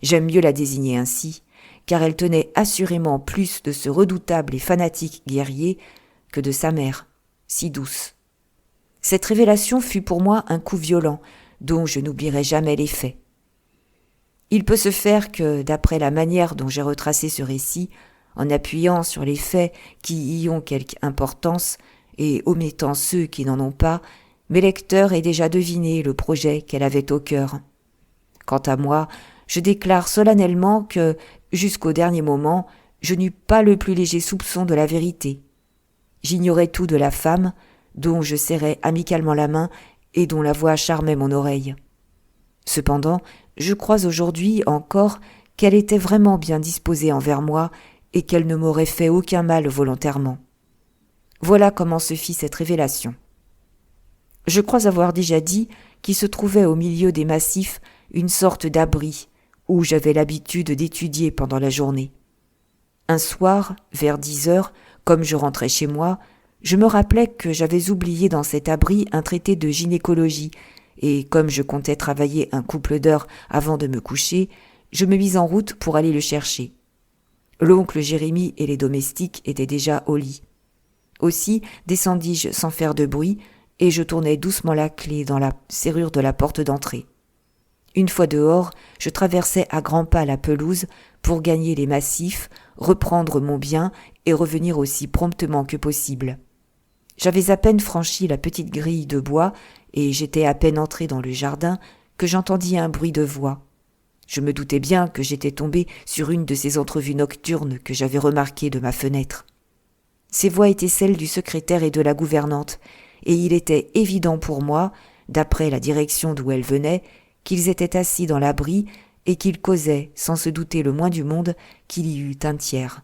J'aime mieux la désigner ainsi, car elle tenait assurément plus de ce redoutable et fanatique guerrier que de sa mère, si douce. Cette révélation fut pour moi un coup violent, dont je n'oublierai jamais l'effet. Il peut se faire que, d'après la manière dont j'ai retracé ce récit, en appuyant sur les faits qui y ont quelque importance et omettant ceux qui n'en ont pas, mes lecteurs aient déjà deviné le projet qu'elle avait au cœur. Quant à moi, je déclare solennellement que, jusqu'au dernier moment, je n'eus pas le plus léger soupçon de la vérité. J'ignorais tout de la femme, dont je serrais amicalement la main et dont la voix charmait mon oreille. Cependant, je crois aujourd'hui encore qu'elle était vraiment bien disposée envers moi et qu'elle ne m'aurait fait aucun mal volontairement. Voilà comment se fit cette révélation. Je crois avoir déjà dit qu'il se trouvait au milieu des massifs une sorte d'abri où j'avais l'habitude d'étudier pendant la journée. Un soir, vers 10 heures, comme je rentrais chez moi, je me rappelais que j'avais oublié dans cet abri un traité de gynécologie, et comme je comptais travailler un couple d'heures avant de me coucher, je me mis en route pour aller le chercher. L'oncle Jérémie et les domestiques étaient déjà au lit. Aussi descendis-je sans faire de bruit, et je tournai doucement la clé dans la serrure de la porte d'entrée. Une fois dehors, je traversai à grands pas la pelouse pour gagner les massifs, reprendre mon bien et revenir aussi promptement que possible. J'avais à peine franchi la petite grille de bois et j'étais à peine entré dans le jardin que j'entendis un bruit de voix. Je me doutais bien que j'étais tombé sur une de ces entrevues nocturnes que j'avais remarquées de ma fenêtre. Ces voix étaient celles du secrétaire et de la gouvernante, et il était évident pour moi, d'après la direction d'où elles venaient, qu'ils étaient assis dans l'abri et qu'ils causaient, sans se douter le moins du monde, qu'il y eût un tiers.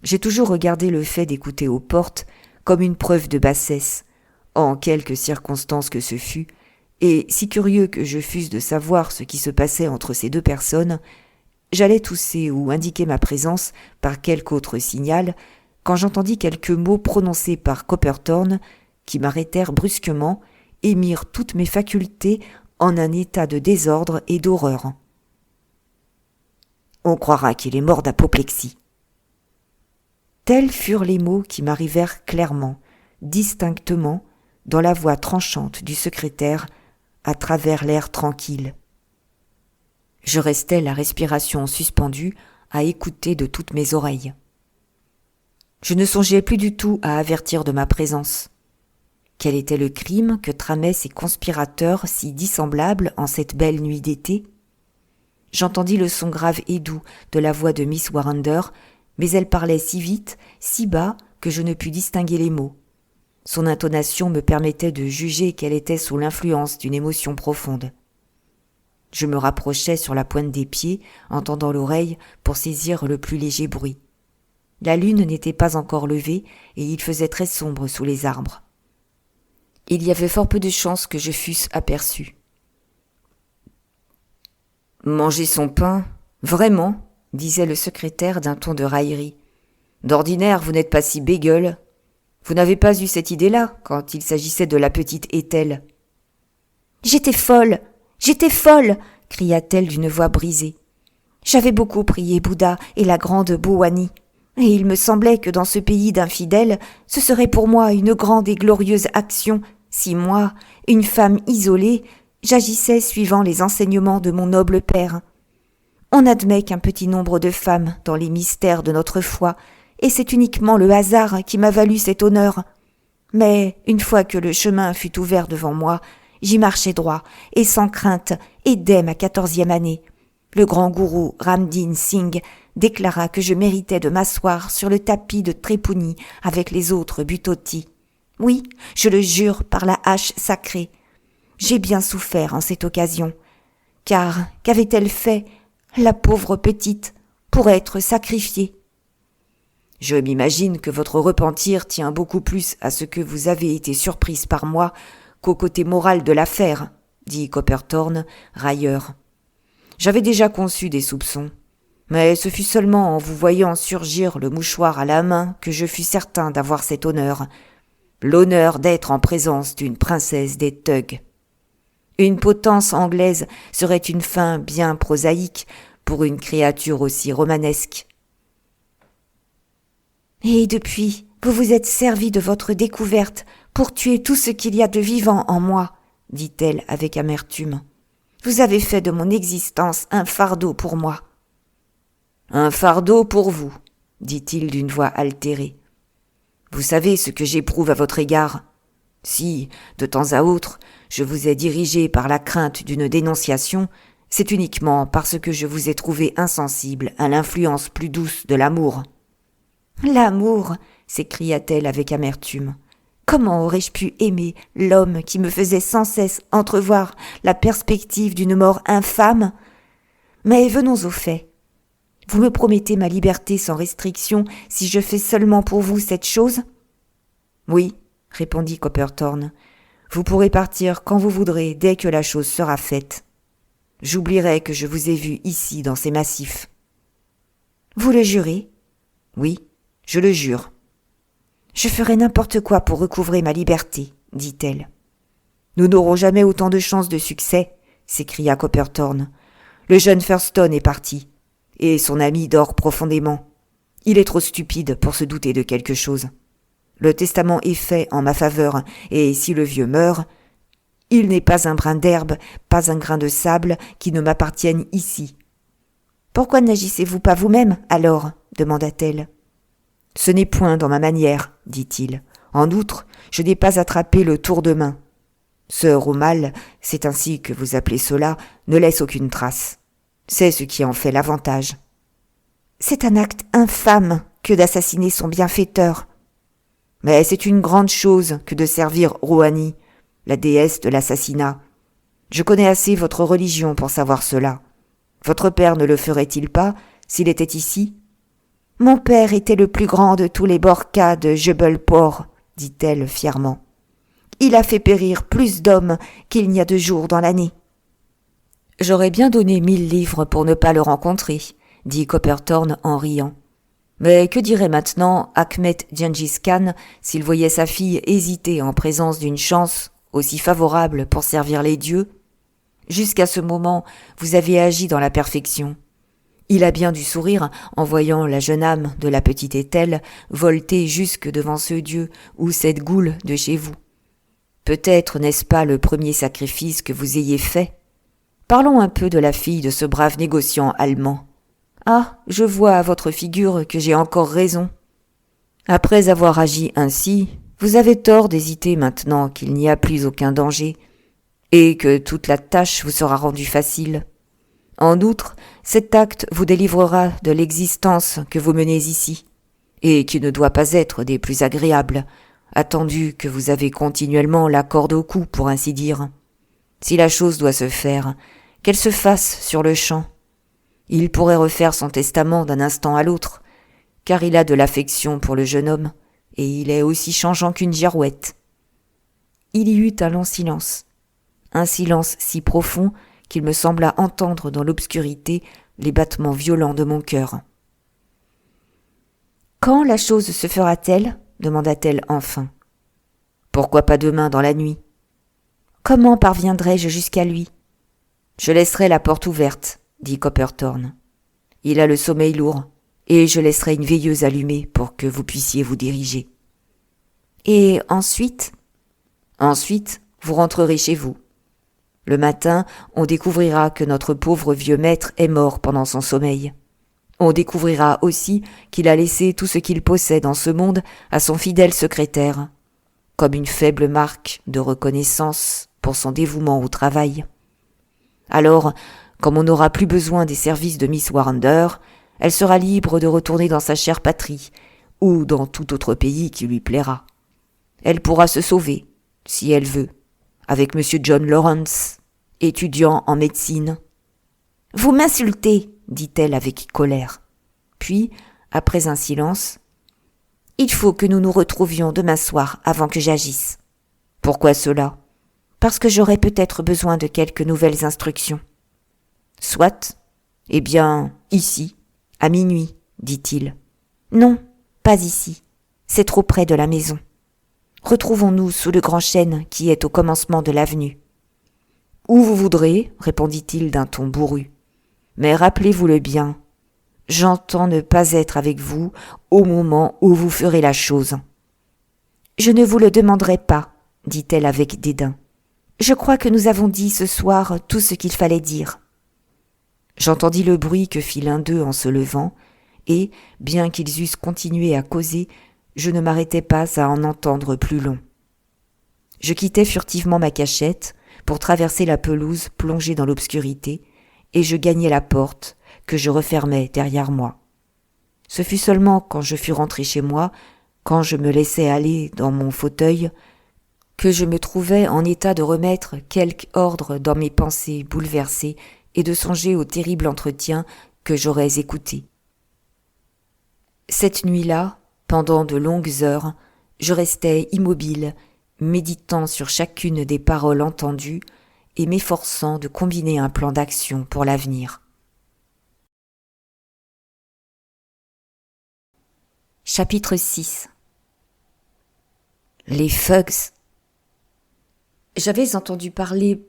J'ai toujours regardé le fait d'écouter aux portes comme une preuve de bassesse, en quelque circonstance que ce fût, et si curieux que je fusse de savoir ce qui se passait entre ces deux personnes, j'allais tousser ou indiquer ma présence par quelque autre signal, quand j'entendis quelques mots prononcés par Copperthorne, qui m'arrêtèrent brusquement et mirent toutes mes facultés en un état de désordre et d'horreur. « On croira qu'il est mort d'apoplexie. » Tels furent les mots qui m'arrivèrent clairement, distinctement, dans la voix tranchante du secrétaire, à travers l'air tranquille. Je restais la respiration suspendue, à écouter de toutes mes oreilles. Je ne songeais plus du tout à avertir de ma présence. Quel était le crime que tramaient ces conspirateurs si dissemblables en cette belle nuit d'été ? J'entendis le son grave et doux de la voix de Miss Warrender, mais elle parlait si vite, si bas, que je ne pus distinguer les mots. Son intonation me permettait de juger qu'elle était sous l'influence d'une émotion profonde. Je me rapprochais sur la pointe des pieds, en tendant l'oreille pour saisir le plus léger bruit. La lune n'était pas encore levée et il faisait très sombre sous les arbres. Il y avait fort peu de chances que je fusse aperçu. « Manger son pain, vraiment ?» disait le secrétaire d'un ton de raillerie. « D'ordinaire, vous n'êtes pas si bégueule. Vous n'avez pas eu cette idée-là quand il s'agissait de la petite Ethel. »« J'étais folle, cria-t-elle d'une voix brisée. J'avais beaucoup prié Bouddha et la grande Bhuwani, et il me semblait que dans ce pays d'infidèles, ce serait pour moi une grande et glorieuse action si moi, une femme isolée, j'agissais suivant les enseignements de mon noble père. On n'admet qu'un petit nombre de femmes dans les mystères de notre foi, et c'est uniquement le hasard qui m'a valu cet honneur. Mais une fois que le chemin fut ouvert devant moi, j'y marchai droit, et sans crainte, et dès ma 14e année. Le grand gourou Ramdin Singh déclara que je méritais de m'asseoir sur le tapis de Tripuni avec les autres Bhutoti. Oui, je le jure par la hache sacrée. J'ai bien souffert en cette occasion, car qu'avait-elle fait, la pauvre petite, pour être sacrifiée? Je m'imagine que votre repentir tient beaucoup plus à ce que vous avez été surprise par moi qu'au côté moral de l'affaire, dit Copperthorne, railleur. J'avais déjà conçu des soupçons, mais ce fut seulement en vous voyant surgir le mouchoir à la main que je fus certain d'avoir cet honneur, l'honneur d'être en présence d'une princesse des Thugs. Une potence anglaise serait une fin bien prosaïque pour une créature aussi romanesque. Et depuis, vous vous êtes servi de votre découverte pour tuer tout ce qu'il y a de vivant en moi, dit-elle avec amertume. Vous avez fait de mon existence un fardeau pour moi. Un fardeau pour vous, dit-il d'une voix altérée. Vous savez ce que j'éprouve à votre égard. Si, de temps à autre, je vous ai dirigé par la crainte d'une dénonciation, c'est uniquement parce que je vous ai trouvé insensible à l'influence plus douce de l'amour. L'amour, s'écria-t-elle avec amertume. Comment aurais-je pu aimer l'homme qui me faisait sans cesse entrevoir la perspective d'une mort infâme? Mais venons au fait. Vous me promettez ma liberté sans restriction si je fais seulement pour vous cette chose? Oui, répondit Copperthorne. Vous pourrez partir quand vous voudrez dès que la chose sera faite. J'oublierai que je vous ai vu ici dans ces massifs. Vous le jurez? Oui, je le jure. Je ferai n'importe quoi pour recouvrer ma liberté, dit-elle. Nous n'aurons jamais autant de chances de succès, s'écria Copperthorne. Le jeune Thurston est parti, et son ami dort profondément. Il est trop stupide pour se douter de quelque chose. Le testament est fait en ma faveur, et si le vieux meurt, il n'est pas un brin d'herbe, pas un grain de sable qui ne m'appartienne ici. Pourquoi n'agissez-vous pas vous-même, alors? Demanda-t-elle. Ce n'est point dans ma manière, dit-il. En outre, je n'ai pas attrapé le tour de main. Sœur au mal, c'est ainsi que vous appelez cela, ne laisse aucune trace. C'est ce qui en fait l'avantage. C'est un acte infâme que d'assassiner son bienfaiteur. Mais c'est une grande chose que de servir Rouhani, la déesse de l'assassinat. Je connais assez votre religion pour savoir cela. Votre père ne le ferait-il pas s'il était ici? Mon père était le plus grand de tous les Borkas de Jebelpore, dit-elle fièrement. Il a fait périr plus d'hommes qu'il n'y a de jours dans l'année. J'aurais bien donné 1000 livres pour ne pas le rencontrer, dit Copperthorne en riant. Mais que dirait maintenant Achmet Gengis Khan s'il voyait sa fille hésiter en présence d'une chance aussi favorable pour servir les dieux? Jusqu'à ce moment, vous avez agi dans la perfection. Il a bien dû sourire en voyant la jeune âme de la petite Ethel volter jusque devant ce dieu ou cette goule de chez vous. Peut-être n'est-ce pas le premier sacrifice que vous ayez fait? Parlons un peu de la fille de ce brave négociant allemand. Ah, je vois à votre figure que j'ai encore raison. Après avoir agi ainsi, vous avez tort d'hésiter maintenant qu'il n'y a plus aucun danger, et que toute la tâche vous sera rendue facile. En outre, cet acte vous délivrera de l'existence que vous menez ici, et qui ne doit pas être des plus agréables, attendu que vous avez continuellement la corde au cou, pour ainsi dire. Si la chose doit se faire, qu'elle se fasse sur le champ. Il pourrait refaire son testament d'un instant à l'autre, car il a de l'affection pour le jeune homme, et il est aussi changeant qu'une girouette. » Il y eut un long silence, un silence si profond qu'il me sembla entendre dans l'obscurité les battements violents de mon cœur. « Quand la chose se fera-t-elle ? Demanda-t-elle enfin. « Pourquoi pas demain dans la nuit ? Comment parviendrai-je jusqu'à lui ? Je laisserai la porte ouverte, dit Copperthorne. Il a le sommeil lourd, et je laisserai une veilleuse allumée pour que vous puissiez vous diriger. Et ensuite ? Ensuite, vous rentrerez chez vous. Le matin, on découvrira que notre pauvre vieux maître est mort pendant son sommeil. On découvrira aussi qu'il a laissé tout ce qu'il possède en ce monde à son fidèle secrétaire, comme une faible marque de reconnaissance pour son dévouement au travail. Alors, comme on n'aura plus besoin des services de Miss Warrender, elle sera libre de retourner dans sa chère patrie, ou dans tout autre pays qui lui plaira. Elle pourra se sauver, si elle veut, avec M. John Lawrence, étudiant en médecine. « Vous m'insultez, dit-elle avec colère. Puis, après un silence, « Il faut que nous nous retrouvions demain soir avant que j'agisse. »« Pourquoi cela ? » ?»« Parce que j'aurai peut-être besoin de quelques nouvelles instructions. »« Soit. Eh bien, ici, à minuit, dit-il. »« Non, pas ici. C'est trop près de la maison. Retrouvons-nous sous le grand chêne qui est au commencement de l'avenue. »« Où vous voudrez, répondit-il d'un ton bourru. Mais rappelez-vous-le bien, j'entends ne pas être avec vous au moment où vous ferez la chose. »« Je ne vous le demanderai pas, dit-elle avec dédain. Je crois que nous avons dit ce soir tout ce qu'il fallait dire. » J'entendis le bruit que fit l'un d'eux en se levant, et, bien qu'ils eussent continué à causer, je ne m'arrêtai pas à en entendre plus long. Je quittai furtivement ma cachette pour traverser la pelouse plongée dans l'obscurité, et je gagnai la porte que je refermai derrière moi. Ce fut seulement quand je fus rentré chez moi, quand je me laissai aller dans mon fauteuil, que je me trouvai en état de remettre quelque ordre dans mes pensées bouleversées et de songer au terrible entretien que j'aurais écouté. Cette nuit-là, pendant de longues heures, je restais immobile, méditant sur chacune des paroles entendues et m'efforçant de combiner un plan d'action pour l'avenir. Chapitre 6. Les Fugs. J'avais entendu parler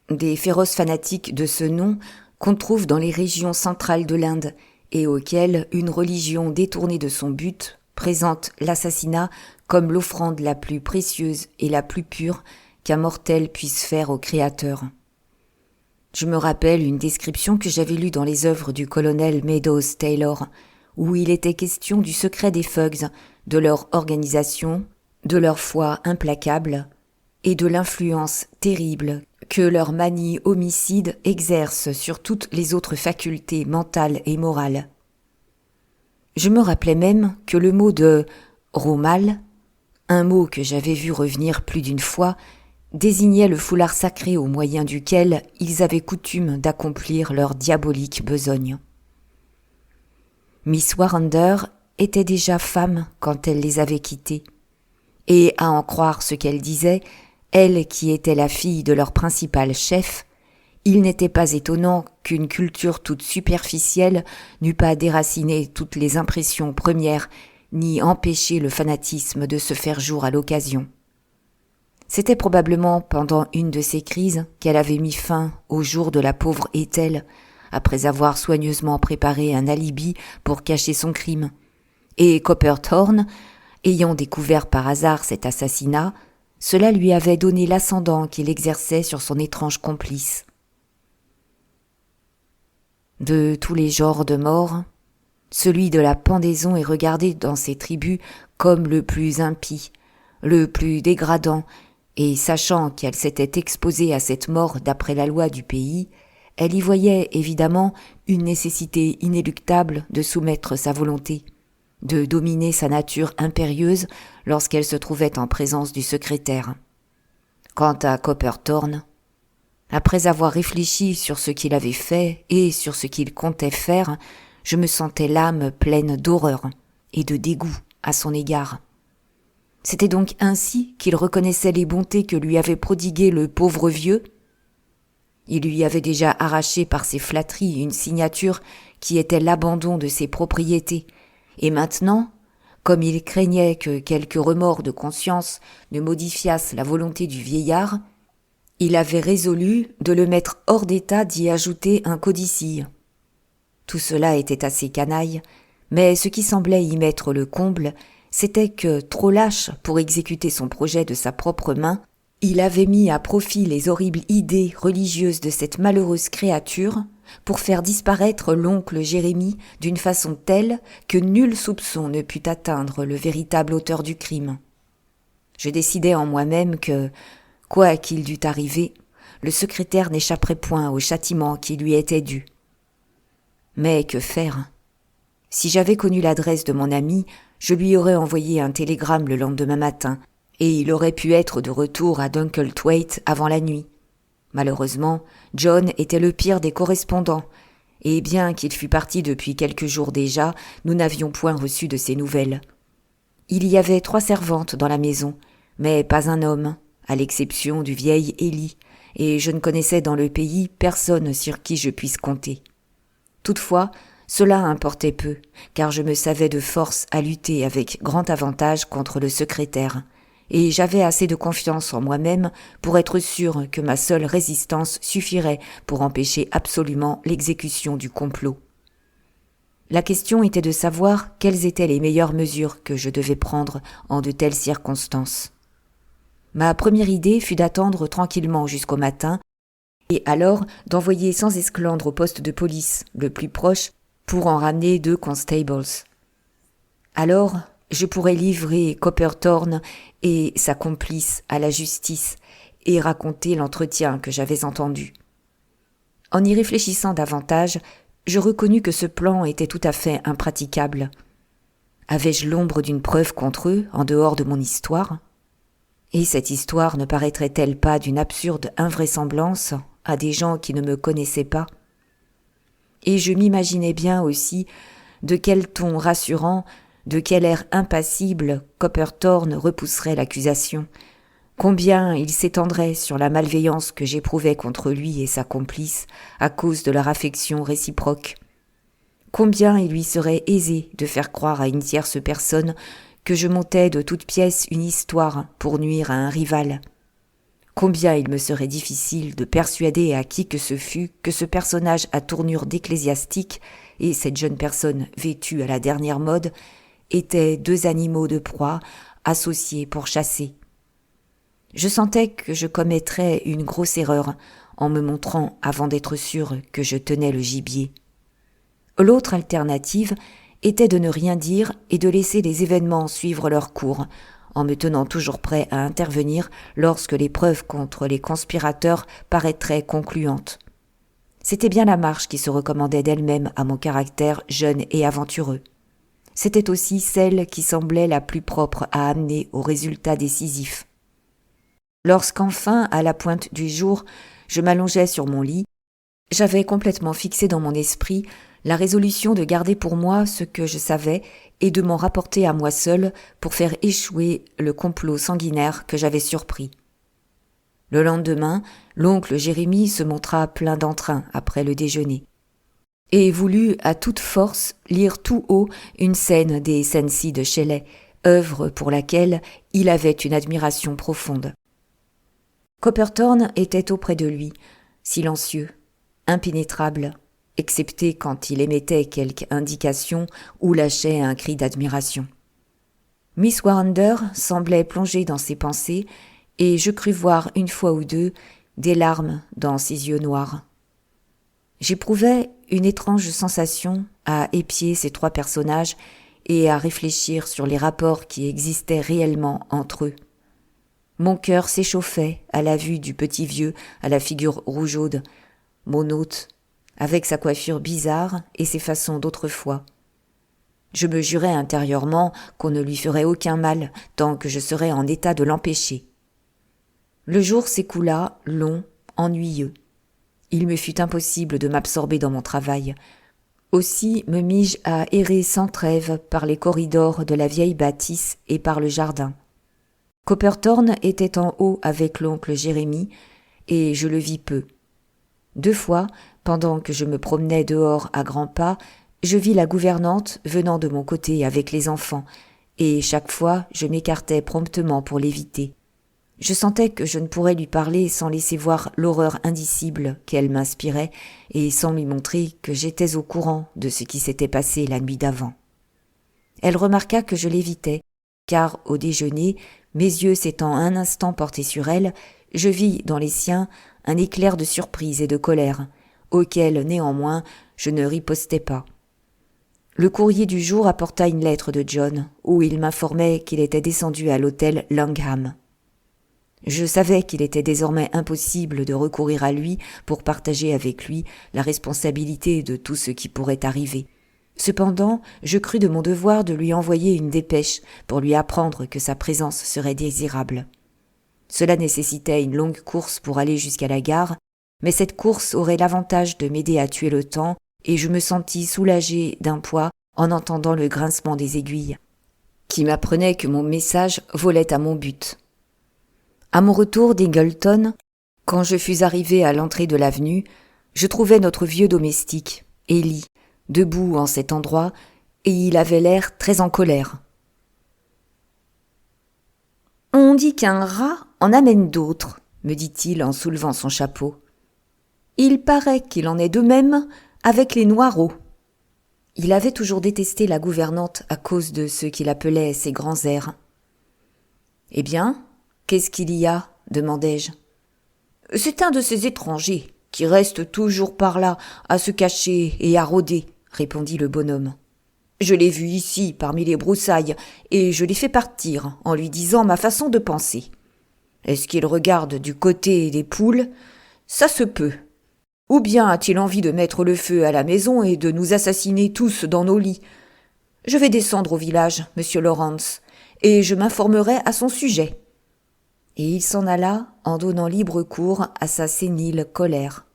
des féroces fanatiques de ce nom qu'on trouve dans les régions centrales de l'Inde et auxquels une religion détournée de son but présente l'assassinat comme l'offrande la plus précieuse et la plus pure qu'un mortel puisse faire au Créateur. Je me rappelle une description que j'avais lue dans les œuvres du colonel Meadows Taylor, où il était question du secret des Fugs, de leur organisation, de leur foi implacable et de l'influence terrible que leur manie homicide exerce sur toutes les autres facultés mentales et morales. Je me rappelais même que le mot de « Romal », un mot que j'avais vu revenir plus d'une fois, désignait le foulard sacré au moyen duquel ils avaient coutume d'accomplir leur diabolique besogne. Miss Warrender était déjà femme quand elle les avait quittés, et à en croire ce qu'elle disait, elle qui était la fille de leur principal chef, il n'était pas étonnant qu'une culture toute superficielle n'eût pas déraciné toutes les impressions premières, ni empêché le fanatisme de se faire jour à l'occasion. C'était probablement pendant une de ces crises qu'elle avait mis fin au jour de la pauvre Ethel, après avoir soigneusement préparé un alibi pour cacher son crime, et Copperthorne, ayant découvert par hasard cet assassinat, cela lui avait donné l'ascendant qu'il exerçait sur son étrange complice. De tous les genres de morts, celui de la pendaison est regardé dans ces tribus comme le plus impie, le plus dégradant, et sachant qu'elle s'était exposée à cette mort d'après la loi du pays, elle y voyait évidemment une nécessité inéluctable de soumettre sa volonté, de dominer sa nature impérieuse lorsqu'elle se trouvait en présence du secrétaire. Quant à Copperthorne, après avoir réfléchi sur ce qu'il avait fait et sur ce qu'il comptait faire, je me sentais l'âme pleine d'horreur et de dégoût à son égard. C'était donc ainsi qu'il reconnaissait les bontés que lui avait prodiguées le pauvre vieux. Il lui avait déjà arraché par ses flatteries une signature qui était l'abandon de ses propriétés, et maintenant, comme il craignait que quelques remords de conscience ne modifiassent la volonté du vieillard, il avait résolu de le mettre hors d'état d'y ajouter un codicille. Tout cela était assez canaille, mais ce qui semblait y mettre le comble, c'était que, trop lâche pour exécuter son projet de sa propre main, il avait mis à profit les horribles idées religieuses de cette malheureuse créature pour faire disparaître l'oncle Jérémie d'une façon telle que nul soupçon ne put atteindre le véritable auteur du crime. Je décidai en moi-même que, quoi qu'il dût arriver, le secrétaire n'échapperait point au châtiment qui lui était dû. Mais que faire ? Si j'avais connu l'adresse de mon ami, je lui aurais envoyé un télégramme le lendemain matin, et il aurait pu être de retour à Dunkelthwaite avant la nuit. Malheureusement, John était le pire des correspondants, et bien qu'il fût parti depuis quelques jours déjà, nous n'avions point reçu de ses nouvelles. Il y avait 3 servantes dans la maison, mais pas un homme, à l'exception du vieil Élie, et je ne connaissais dans le pays personne sur qui je puisse compter. Toutefois, cela importait peu, car je me savais de force à lutter avec grand avantage contre le secrétaire, et j'avais assez de confiance en moi-même pour être sûr que ma seule résistance suffirait pour empêcher absolument l'exécution du complot. La question était de savoir quelles étaient les meilleures mesures que je devais prendre en de telles circonstances. Ma première idée fut d'attendre tranquillement jusqu'au matin, et alors d'envoyer sans esclandre au poste de police le plus proche pour en ramener 2 constables. Alors, je pourrais livrer Copperthorne et sa complice à la justice et raconter l'entretien que j'avais entendu. En y réfléchissant davantage, je reconnus que ce plan était tout à fait impraticable. Avais-je l'ombre d'une preuve contre eux en dehors de mon histoire ? Et cette histoire ne paraîtrait-elle pas d'une absurde invraisemblance à des gens qui ne me connaissaient pas ? Et je m'imaginais bien aussi de quel ton rassurant, de quel air impassible Copperthorne repousserait l'accusation, combien il s'étendrait sur la malveillance que j'éprouvais contre lui et sa complice à cause de leur affection réciproque, combien il lui serait aisé de faire croire à une tierce personne que je montais de toutes pièces une histoire pour nuire à un rival. Combien il me serait difficile de persuader à qui que ce fût que ce personnage à tournure d'ecclésiastique et cette jeune personne vêtue à la dernière mode étaient 2 animaux de proie associés pour chasser. Je sentais que je commettrais une grosse erreur en me montrant avant d'être sûr que je tenais le gibier. L'autre alternative était de ne rien dire et de laisser les événements suivre leur cours, en me tenant toujours prêt à intervenir lorsque les preuves contre les conspirateurs paraîtraient concluantes. C'était bien la marche qui se recommandait d'elle-même à mon caractère jeune et aventureux. C'était aussi celle qui semblait la plus propre à amener au résultat décisif. Lorsqu'enfin, à la pointe du jour, je m'allongeais sur mon lit, j'avais complètement fixé dans mon esprit la résolution de garder pour moi ce que je savais et de m'en rapporter à moi seul pour faire échouer le complot sanguinaire que j'avais surpris. Le lendemain, l'oncle Jérémie se montra plein d'entrain après le déjeuner et voulut à toute force lire tout haut une scène des Cenci de Shelley, œuvre pour laquelle il avait une admiration profonde. Copperthorne était auprès de lui, silencieux, impénétrable, excepté quand il émettait quelque indication ou lâchait un cri d'admiration. Miss Warrender semblait plongée dans ses pensées, et je crus voir une fois ou deux des larmes dans ses yeux noirs. J'éprouvais une étrange sensation à épier ces 3 personnages et à réfléchir sur les rapports qui existaient réellement entre eux. Mon cœur s'échauffait à la vue du petit vieux à la figure rougeaude, mon hôte, avec sa coiffure bizarre et ses façons d'autrefois. Je me jurai intérieurement qu'on ne lui ferait aucun mal tant que je serais en état de l'empêcher. Le jour s'écoula, long, ennuyeux. Il me fut impossible de m'absorber dans mon travail. Aussi me mis-je à errer sans trêve par les corridors de la vieille bâtisse et par le jardin. Copperthorne était en haut avec l'oncle Jérémie, et je le vis peu. 2 fois, pendant que je me promenais dehors à grands pas, je vis la gouvernante venant de mon côté avec les enfants, et chaque fois je m'écartais promptement pour l'éviter. Je sentais que je ne pourrais lui parler sans laisser voir l'horreur indicible qu'elle m'inspirait et sans lui montrer que j'étais au courant de ce qui s'était passé la nuit d'avant. Elle remarqua que je l'évitais, car au déjeuner, mes yeux s'étant un instant portés sur elle, je vis dans les siens un éclair de surprise et de colère, auquel néanmoins je ne ripostai pas. Le courrier du jour apporta une lettre de John, où il m'informait qu'il était descendu à l'hôtel Langham. Je savais qu'il était désormais impossible de recourir à lui pour partager avec lui la responsabilité de tout ce qui pourrait arriver. Cependant, je crus de mon devoir de lui envoyer une dépêche pour lui apprendre que sa présence serait désirable. Cela nécessitait une longue course pour aller jusqu'à la gare, mais cette course aurait l'avantage de m'aider à tuer le temps, et je me sentis soulagé d'un poids en entendant le grincement des aiguilles, qui m'apprenait que mon message volait à mon but. À mon retour d'Ingleton, quand je fus arrivé à l'entrée de l'avenue, je trouvai notre vieux domestique, Ellie, debout en cet endroit, et il avait l'air très en colère. « On dit qu'un rat en amène d'autres, » me dit-il en soulevant son chapeau. « Il paraît qu'il en est de même avec les noireaux. » Il avait toujours détesté la gouvernante à cause de ce qu'il appelait ses grands airs. « Eh bien, qu'est-ce qu'il y a ?» demandai-je. « C'est un de ces étrangers qui restent toujours par là à se cacher et à rôder, » répondit le bonhomme. « Je l'ai vu ici parmi les broussailles et je l'ai fait partir en lui disant ma façon de penser. Est-ce qu'il regarde du côté des poules ? Ça se peut. Ou bien a-t-il envie de mettre le feu à la maison et de nous assassiner tous dans nos lits ? Je vais descendre au village, monsieur Lawrence, et je m'informerai à son sujet. » Et il s'en alla en donnant libre cours à sa sénile colère.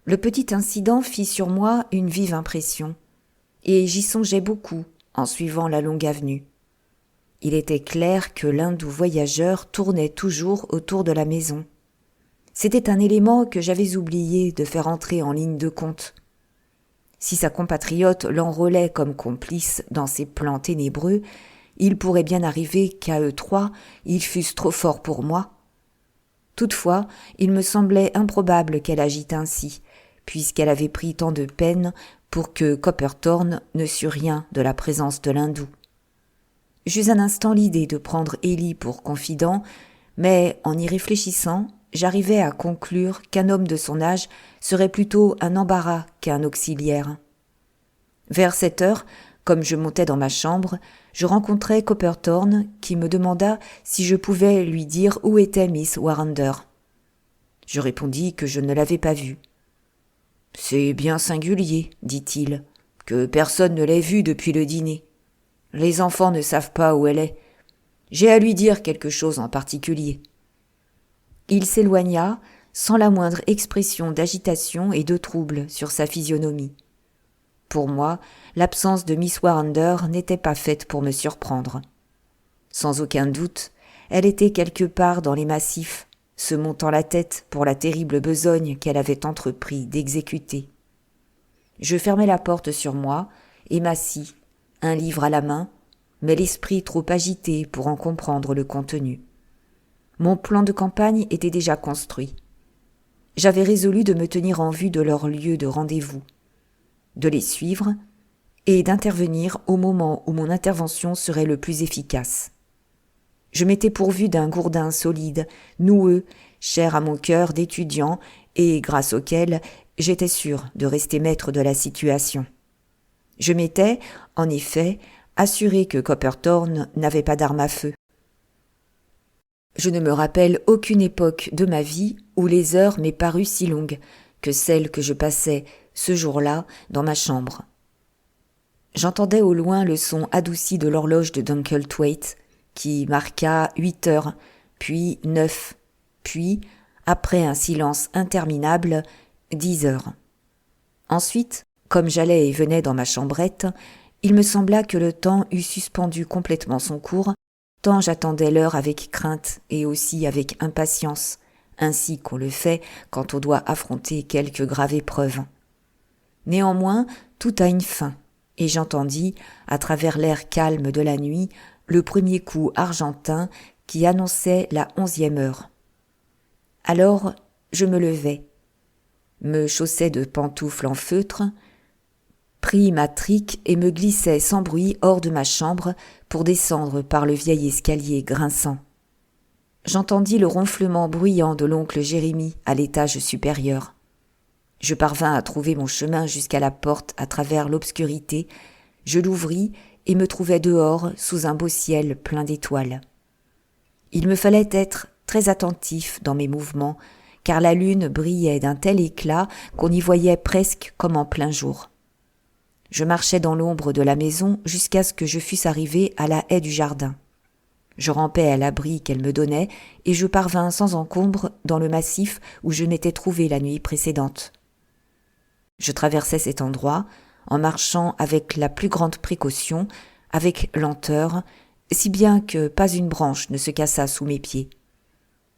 Le petit incident fit sur moi une vive impression, et j'y songeais beaucoup en suivant la longue avenue. Il était clair que l'hindou voyageur tournait toujours autour de la maison. C'était un élément que j'avais oublié de faire entrer en ligne de compte. Si sa compatriote l'enrôlait comme complice dans ses plans ténébreux, il pourrait bien arriver qu'à eux 3, ils fussent trop forts pour moi. Toutefois, il me semblait improbable qu'elle agît ainsi, puisqu'elle avait pris tant de peine pour que Copperthorne ne sût rien de la présence de l'hindou. J'eus un instant l'idée de prendre Ellie pour confident, mais en y réfléchissant, j'arrivai à conclure qu'un homme de son âge serait plutôt un embarras qu'un auxiliaire. Vers 7 heures, comme je montais dans ma chambre, je rencontrai Copperthorne qui me demanda si je pouvais lui dire où était Miss Warrender. Je répondis que je ne l'avais pas vue. « C'est bien singulier, dit-il, que personne ne l'ait vue depuis le dîner. Les enfants ne savent pas où elle est. J'ai à lui dire quelque chose en particulier. » Il s'éloigna, sans la moindre expression d'agitation et de trouble sur sa physionomie. Pour moi, l'absence de Miss Warrender n'était pas faite pour me surprendre. Sans aucun doute, elle était quelque part dans les massifs, se montant la tête pour la terrible besogne qu'elle avait entrepris d'exécuter. Je fermai la porte sur moi et m'assis, un livre à la main, mais l'esprit trop agité pour en comprendre le contenu. Mon plan de campagne était déjà construit. J'avais résolu de me tenir en vue de leur lieu de rendez-vous, de les suivre et d'intervenir au moment où mon intervention serait le plus efficace. Je m'étais pourvu d'un gourdin solide, noueux, cher à mon cœur d'étudiant et grâce auquel j'étais sûr de rester maître de la situation. Je m'étais, en effet, assuré que Copperthorne n'avait pas d'arme à feu. Je ne me rappelle aucune époque de ma vie où les heures m'aient paru si longues que celles que je passais ce jour-là dans ma chambre. J'entendais au loin le son adouci de l'horloge de Dunkelthwaite, qui marqua 8 heures, puis 9, puis, après un silence interminable, 10 heures. Ensuite, comme j'allais et venais dans ma chambrette, il me sembla que le temps eût suspendu complètement son cours, tant j'attendais l'heure avec crainte et aussi avec impatience, ainsi qu'on le fait quand on doit affronter quelque grave épreuve. Néanmoins, tout a une fin, et j'entendis, à travers l'air calme de la nuit, le premier coup argentin qui annonçait la 11e heure. Alors, je me levai, me chaussai de pantoufles en feutre, pris ma trique et me glissai sans bruit hors de ma chambre pour descendre par le vieil escalier grinçant. J'entendis le ronflement bruyant de l'oncle Jérémie à l'étage supérieur. Je parvins à trouver mon chemin jusqu'à la porte à travers l'obscurité, je l'ouvris et me trouvai dehors sous un beau ciel plein d'étoiles. Il me fallait être très attentif dans mes mouvements, car la lune brillait d'un tel éclat qu'on y voyait presque comme en plein jour. Je marchais dans l'ombre de la maison jusqu'à ce que je fusse arrivé à la haie du jardin. Je rampais à l'abri qu'elle me donnait et je parvins sans encombre dans le massif où je m'étais trouvé la nuit précédente. Je traversais cet endroit en marchant avec la plus grande précaution, avec lenteur, si bien que pas une branche ne se cassa sous mes pieds.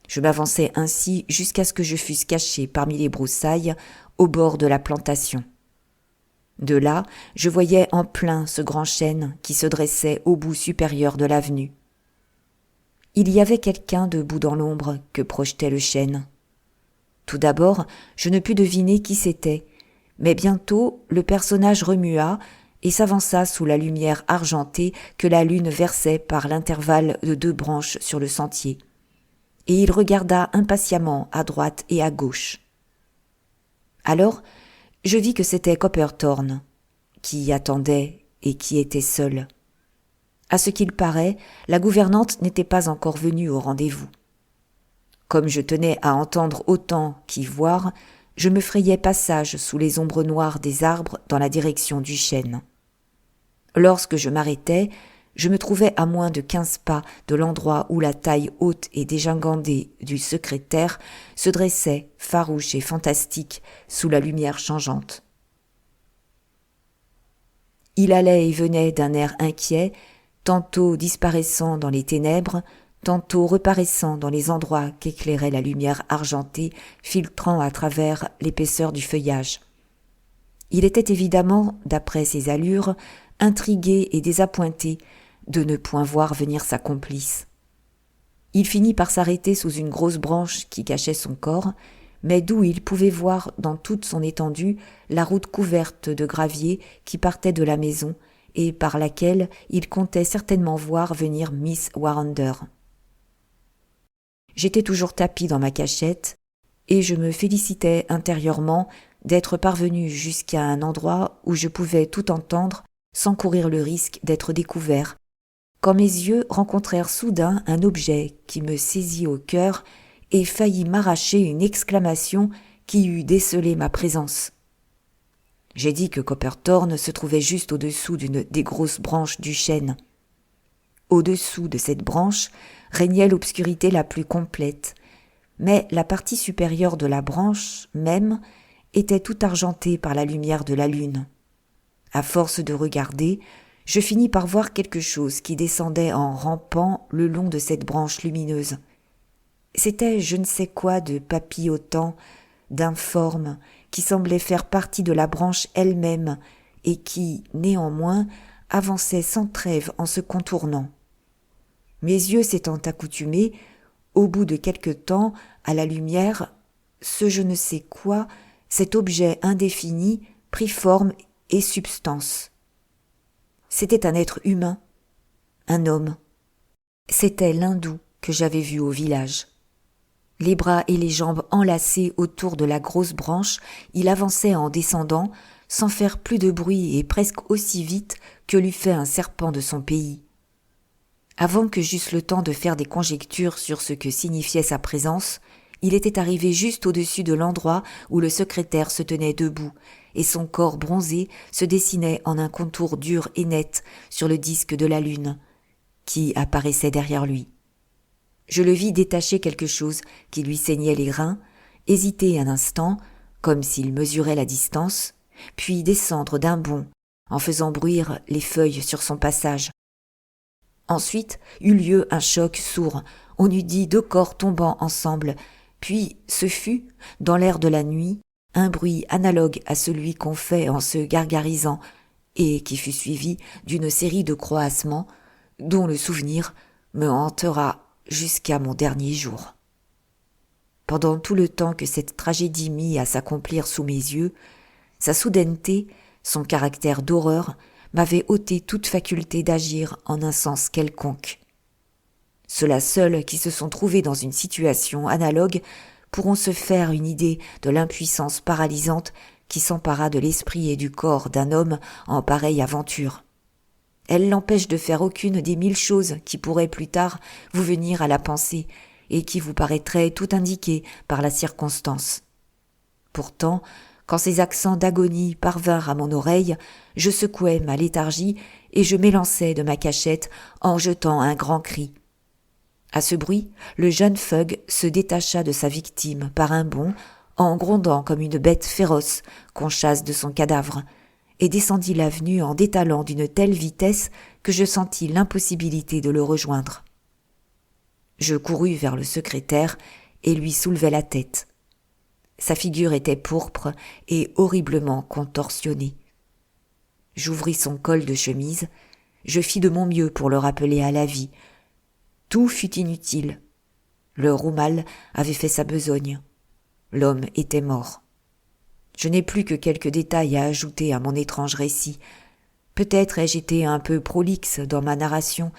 Je m'avançai ainsi jusqu'à ce que je fusse caché parmi les broussailles au bord de la plantation. De là, je voyais en plein ce grand chêne qui se dressait au bout supérieur de l'avenue. Il y avait quelqu'un debout dans l'ombre que projetait le chêne. Tout d'abord, je ne pus deviner qui c'était, mais bientôt le personnage remua et s'avança sous la lumière argentée que la lune versait par l'intervalle de 2 branches sur le sentier. Et il regarda impatiemment à droite et à gauche. Alors, je vis que c'était Copperthorne, qui attendait et qui était seul. À ce qu'il paraît, la gouvernante n'était pas encore venue au rendez-vous. Comme je tenais à entendre autant qu'y voir, je me frayais passage sous les ombres noires des arbres dans la direction du chêne. Lorsque je m'arrêtai, je me trouvais à moins de 15 pas de l'endroit où la taille haute et dégingandée du secrétaire se dressait, farouche et fantastique, sous la lumière changeante. Il allait et venait d'un air inquiet, tantôt disparaissant dans les ténèbres, tantôt reparaissant dans les endroits qu'éclairait la lumière argentée filtrant à travers l'épaisseur du feuillage. Il était évidemment, d'après ses allures, intrigué et désappointé de ne point voir venir sa complice. Il finit par s'arrêter sous une grosse branche qui cachait son corps, mais d'où il pouvait voir dans toute son étendue la route couverte de gravier qui partait de la maison et par laquelle il comptait certainement voir venir Miss Warrender. J'étais toujours tapi dans ma cachette, et je me félicitais intérieurement d'être parvenu jusqu'à un endroit où je pouvais tout entendre sans courir le risque d'être découvert, quand mes yeux rencontrèrent soudain un objet qui me saisit au cœur et faillit m'arracher une exclamation qui eût décelé ma présence. J'ai dit que Copperthorne se trouvait juste au-dessous d'une des grosses branches du chêne. Au-dessous de cette branche régnait l'obscurité la plus complète, mais la partie supérieure de la branche même était tout argentée par la lumière de la lune. À force de regarder, je finis par voir quelque chose qui descendait en rampant le long de cette branche lumineuse. C'était je ne sais quoi de papillotant, d'informe, qui semblait faire partie de la branche elle-même et qui, néanmoins, avançait sans trêve en se contournant. Mes yeux s'étant accoutumés, au bout de quelque temps, à la lumière, ce je ne sais quoi, cet objet indéfini, prit forme et substance. C'était un être humain, un homme. C'était l'hindou que j'avais vu au village. Les bras et les jambes enlacés autour de la grosse branche, il avançait en descendant, sans faire plus de bruit et presque aussi vite que l'eût fait un serpent de son pays. Avant que j'eusse le temps de faire des conjectures sur ce que signifiait sa présence, il était arrivé juste au-dessus de l'endroit où le secrétaire se tenait debout, et son corps bronzé se dessinait en un contour dur et net sur le disque de la lune, qui apparaissait derrière lui. Je le vis détacher quelque chose qui lui saignait les reins, hésiter un instant, comme s'il mesurait la distance, puis descendre d'un bond, en faisant bruire les feuilles sur son passage. Ensuite eut lieu un choc sourd, on eût dit deux corps tombant ensemble, puis ce fut, dans l'air de la nuit, un bruit analogue à celui qu'on fait en se gargarisant, et qui fut suivi d'une série de croassements, dont le souvenir me hantera jusqu'à mon dernier jour. Pendant tout le temps que cette tragédie mit à s'accomplir sous mes yeux, sa soudaineté, son caractère d'horreur, m'avait ôté toute faculté d'agir en un sens quelconque. Ceux-là seuls qui se sont trouvés dans une situation analogue pourront se faire une idée de l'impuissance paralysante qui s'empara de l'esprit et du corps d'un homme en pareille aventure. Elle l'empêche de faire aucune des 1000 choses qui pourraient plus tard vous venir à la pensée et qui vous paraîtraient tout indiquées par la circonstance. Pourtant, quand ces accents d'agonie parvinrent à mon oreille, je secouai ma léthargie et je m'élançai de ma cachette en jetant un grand cri. À ce bruit, le jeune Fug se détacha de sa victime par un bond, en grondant comme une bête féroce qu'on chasse de son cadavre, et descendit l'avenue en détalant d'une telle vitesse que je sentis l'impossibilité de le rejoindre. Je courus vers le secrétaire et lui soulevai la tête. Sa figure était pourpre et horriblement contorsionnée. J'ouvris son col de chemise, je fis de mon mieux pour le rappeler à la vie. Tout fut inutile. Le roumal avait fait sa besogne. L'homme était mort. Je n'ai plus que quelques détails à ajouter à mon étrange récit. Peut-être ai-je été un peu prolixe dans ma narration,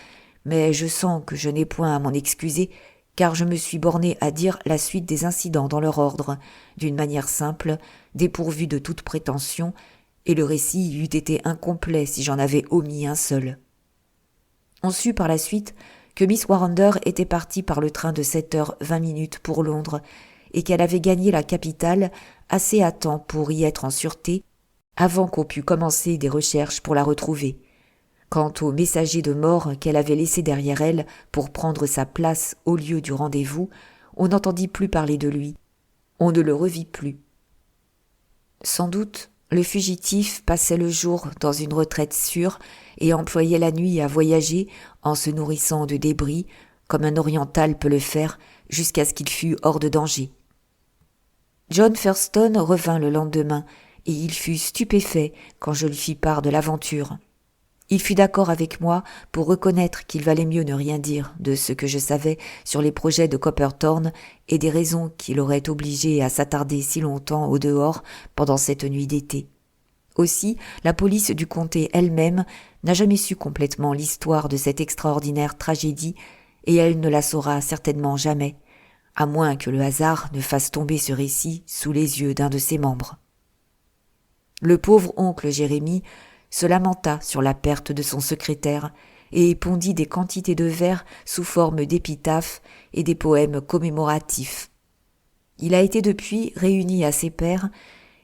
mais je sens que je n'ai point à m'en excuser, car je me suis borné à dire la suite des incidents dans leur ordre, d'une manière simple, dépourvue de toute prétention, et le récit eût été incomplet si j'en avais omis un seul. On sut par la suite que Miss Warrender était partie par le train de 7h20 pour Londres, et qu'elle avait gagné la capitale assez à temps pour y être en sûreté, avant qu'on pût commencer des recherches pour la retrouver. Quant au messager de mort qu'elle avait laissé derrière elle pour prendre sa place au lieu du rendez-vous, on n'entendit plus parler de lui. On ne le revit plus. Sans doute, le fugitif passait le jour dans une retraite sûre et employait la nuit à voyager en se nourrissant de débris, comme un oriental peut le faire, jusqu'à ce qu'il fût hors de danger. John Thurston revint le lendemain, et il fut stupéfait quand je lui fis part de l'aventure. Il fut d'accord avec moi pour reconnaître qu'il valait mieux ne rien dire de ce que je savais sur les projets de Copperthorne et des raisons qui l'auraient obligé à s'attarder si longtemps au dehors pendant cette nuit d'été. Aussi, la police du comté elle-même n'a jamais su complètement l'histoire de cette extraordinaire tragédie, et elle ne la saura certainement jamais, à moins que le hasard ne fasse tomber ce récit sous les yeux d'un de ses membres. Le pauvre oncle Jérémie se lamenta sur la perte de son secrétaire et pondit des quantités de vers sous forme d'épitaphes et des poèmes commémoratifs. Il a été depuis réuni à ses pairs,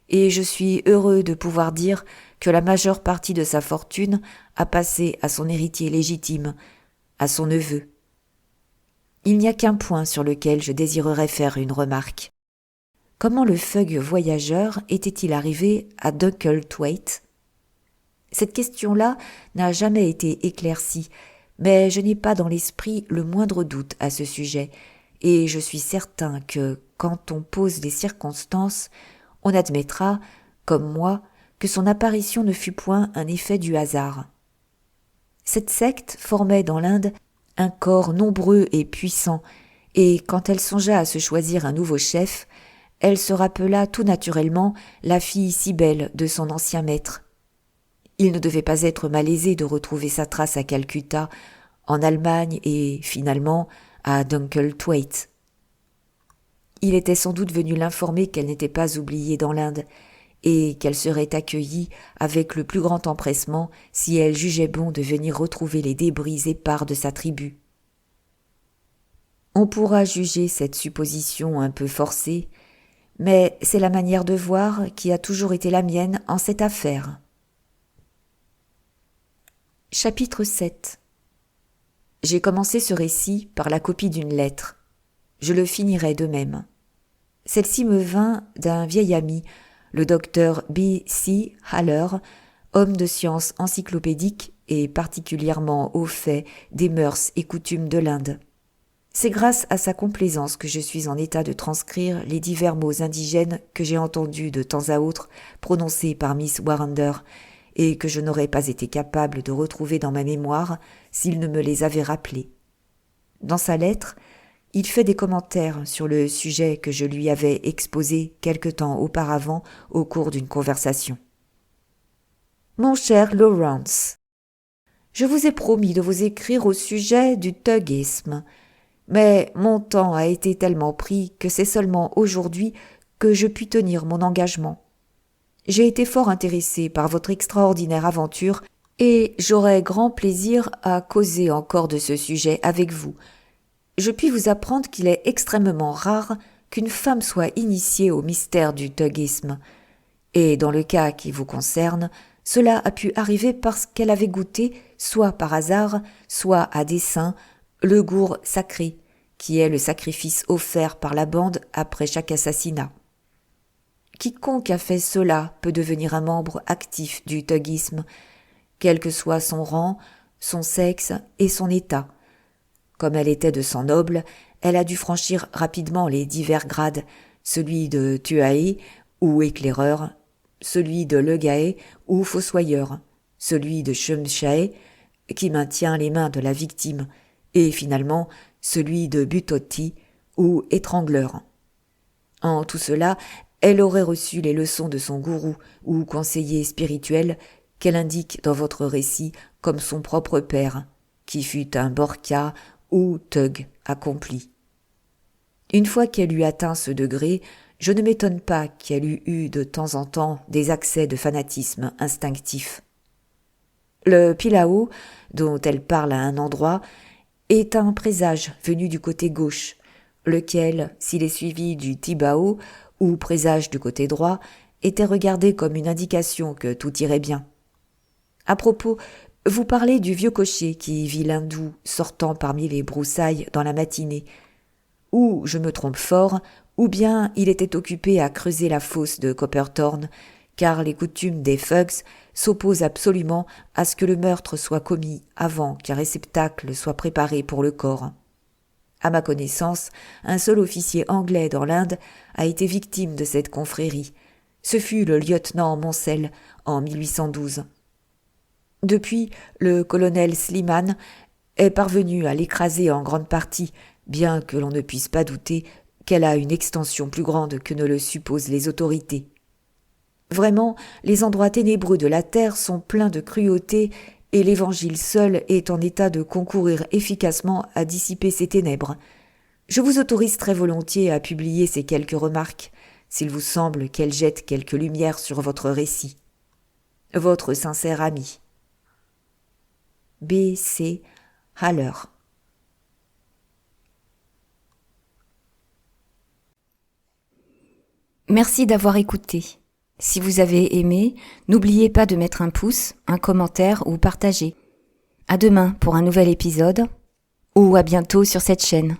et je suis heureux de pouvoir dire que la majeure partie de sa fortune a passé à son héritier légitime, à son neveu. Il n'y a qu'un point sur lequel je désirerais faire une remarque. Comment le Fug voyageur était-il arrivé à Dunkelthwaite ? Cette question-là n'a jamais été éclaircie, mais je n'ai pas dans l'esprit le moindre doute à ce sujet, et je suis certain que, quand on pose des circonstances, on admettra, comme moi, que son apparition ne fut point un effet du hasard. Cette secte formait dans l'Inde un corps nombreux et puissant, et quand elle songea à se choisir un nouveau chef, elle se rappela tout naturellement la fille si belle de son ancien maître. Il ne devait pas être malaisé de retrouver sa trace à Calcutta, en Allemagne et, finalement, à Dunkelthwaite. Il était sans doute venu l'informer qu'elle n'était pas oubliée dans l'Inde, et qu'elle serait accueillie avec le plus grand empressement si elle jugeait bon de venir retrouver les débris épars de sa tribu. On pourra juger cette supposition un peu forcée, mais c'est la manière de voir qui a toujours été la mienne en cette affaire. Chapitre 7. J'ai commencé ce récit par la copie d'une lettre. Je le finirai de même. Celle-ci me vint d'un vieil ami, le docteur B.C. Haller, homme de science encyclopédique et particulièrement au fait des mœurs et coutumes de l'Inde. C'est grâce à sa complaisance que je suis en état de transcrire les divers mots indigènes que j'ai entendus de temps à autre prononcés par Miss Warrender et que je n'aurais pas été capable de retrouver dans ma mémoire s'il ne me les avait rappelés. Dans sa lettre, il fait des commentaires sur le sujet que je lui avais exposé quelque temps auparavant au cours d'une conversation. Mon cher Lawrence, je vous ai promis de vous écrire au sujet du thuggisme, mais mon temps a été tellement pris que c'est seulement aujourd'hui que je puis tenir mon engagement. J'ai été fort intéressé par votre extraordinaire aventure et j'aurais grand plaisir à causer encore de ce sujet avec vous. Je puis vous apprendre qu'il est extrêmement rare qu'une femme soit initiée au mystère du thuggisme, et dans le cas qui vous concerne, cela a pu arriver parce qu'elle avait goûté, soit par hasard, soit à dessein, le gour sacré, qui est le sacrifice offert par la bande après chaque assassinat. Quiconque a fait cela peut devenir un membre actif du thuggisme, quel que soit son rang, son sexe et son état. Comme elle était de sang noble, elle a dû franchir rapidement les divers grades, celui de tuaé ou éclaireur, celui de legaé ou fossoyeur, celui de chemchaé qui maintient les mains de la victime, et finalement celui de butotti ou étrangleur. En tout cela, elle aurait reçu les leçons de son gourou ou conseiller spirituel qu'elle indique dans votre récit comme son propre père, qui fut un borka ou thug accompli. Une fois qu'elle eut atteint ce degré, je ne m'étonne pas qu'elle eût eu de temps en temps des accès de fanatisme instinctif. Le pilao, dont elle parle à un endroit, est un présage venu du côté gauche, lequel, s'il est suivi du tibao, ou présage du côté droit, était regardé comme une indication que tout irait bien. À propos, vous parlez du vieux cocher qui vit l'hindou sortant parmi les broussailles dans la matinée. Ou je me trompe fort, ou bien il était occupé à creuser la fosse de Copperthorne, car les coutumes des Thugs s'opposent absolument à ce que le meurtre soit commis avant qu'un réceptacle soit préparé pour le corps. À ma connaissance, un seul officier anglais dans l'Inde a été victime de cette confrérie. Ce fut le lieutenant Moncel en 1812. Depuis, le colonel Slimane est parvenu à l'écraser en grande partie, bien que l'on ne puisse pas douter qu'elle a une extension plus grande que ne le supposent les autorités. Vraiment, les endroits ténébreux de la terre sont pleins de cruauté et l'Évangile seul est en état de concourir efficacement à dissiper ces ténèbres. Je vous autorise très volontiers à publier ces quelques remarques, s'il vous semble qu'elles jettent quelque lumière sur votre récit. Votre sincère ami. B.C. Haller. Merci d'avoir écouté. Si vous avez aimé, n'oubliez pas de mettre un pouce, un commentaire ou partager. À demain pour un nouvel épisode, ou à bientôt sur cette chaîne.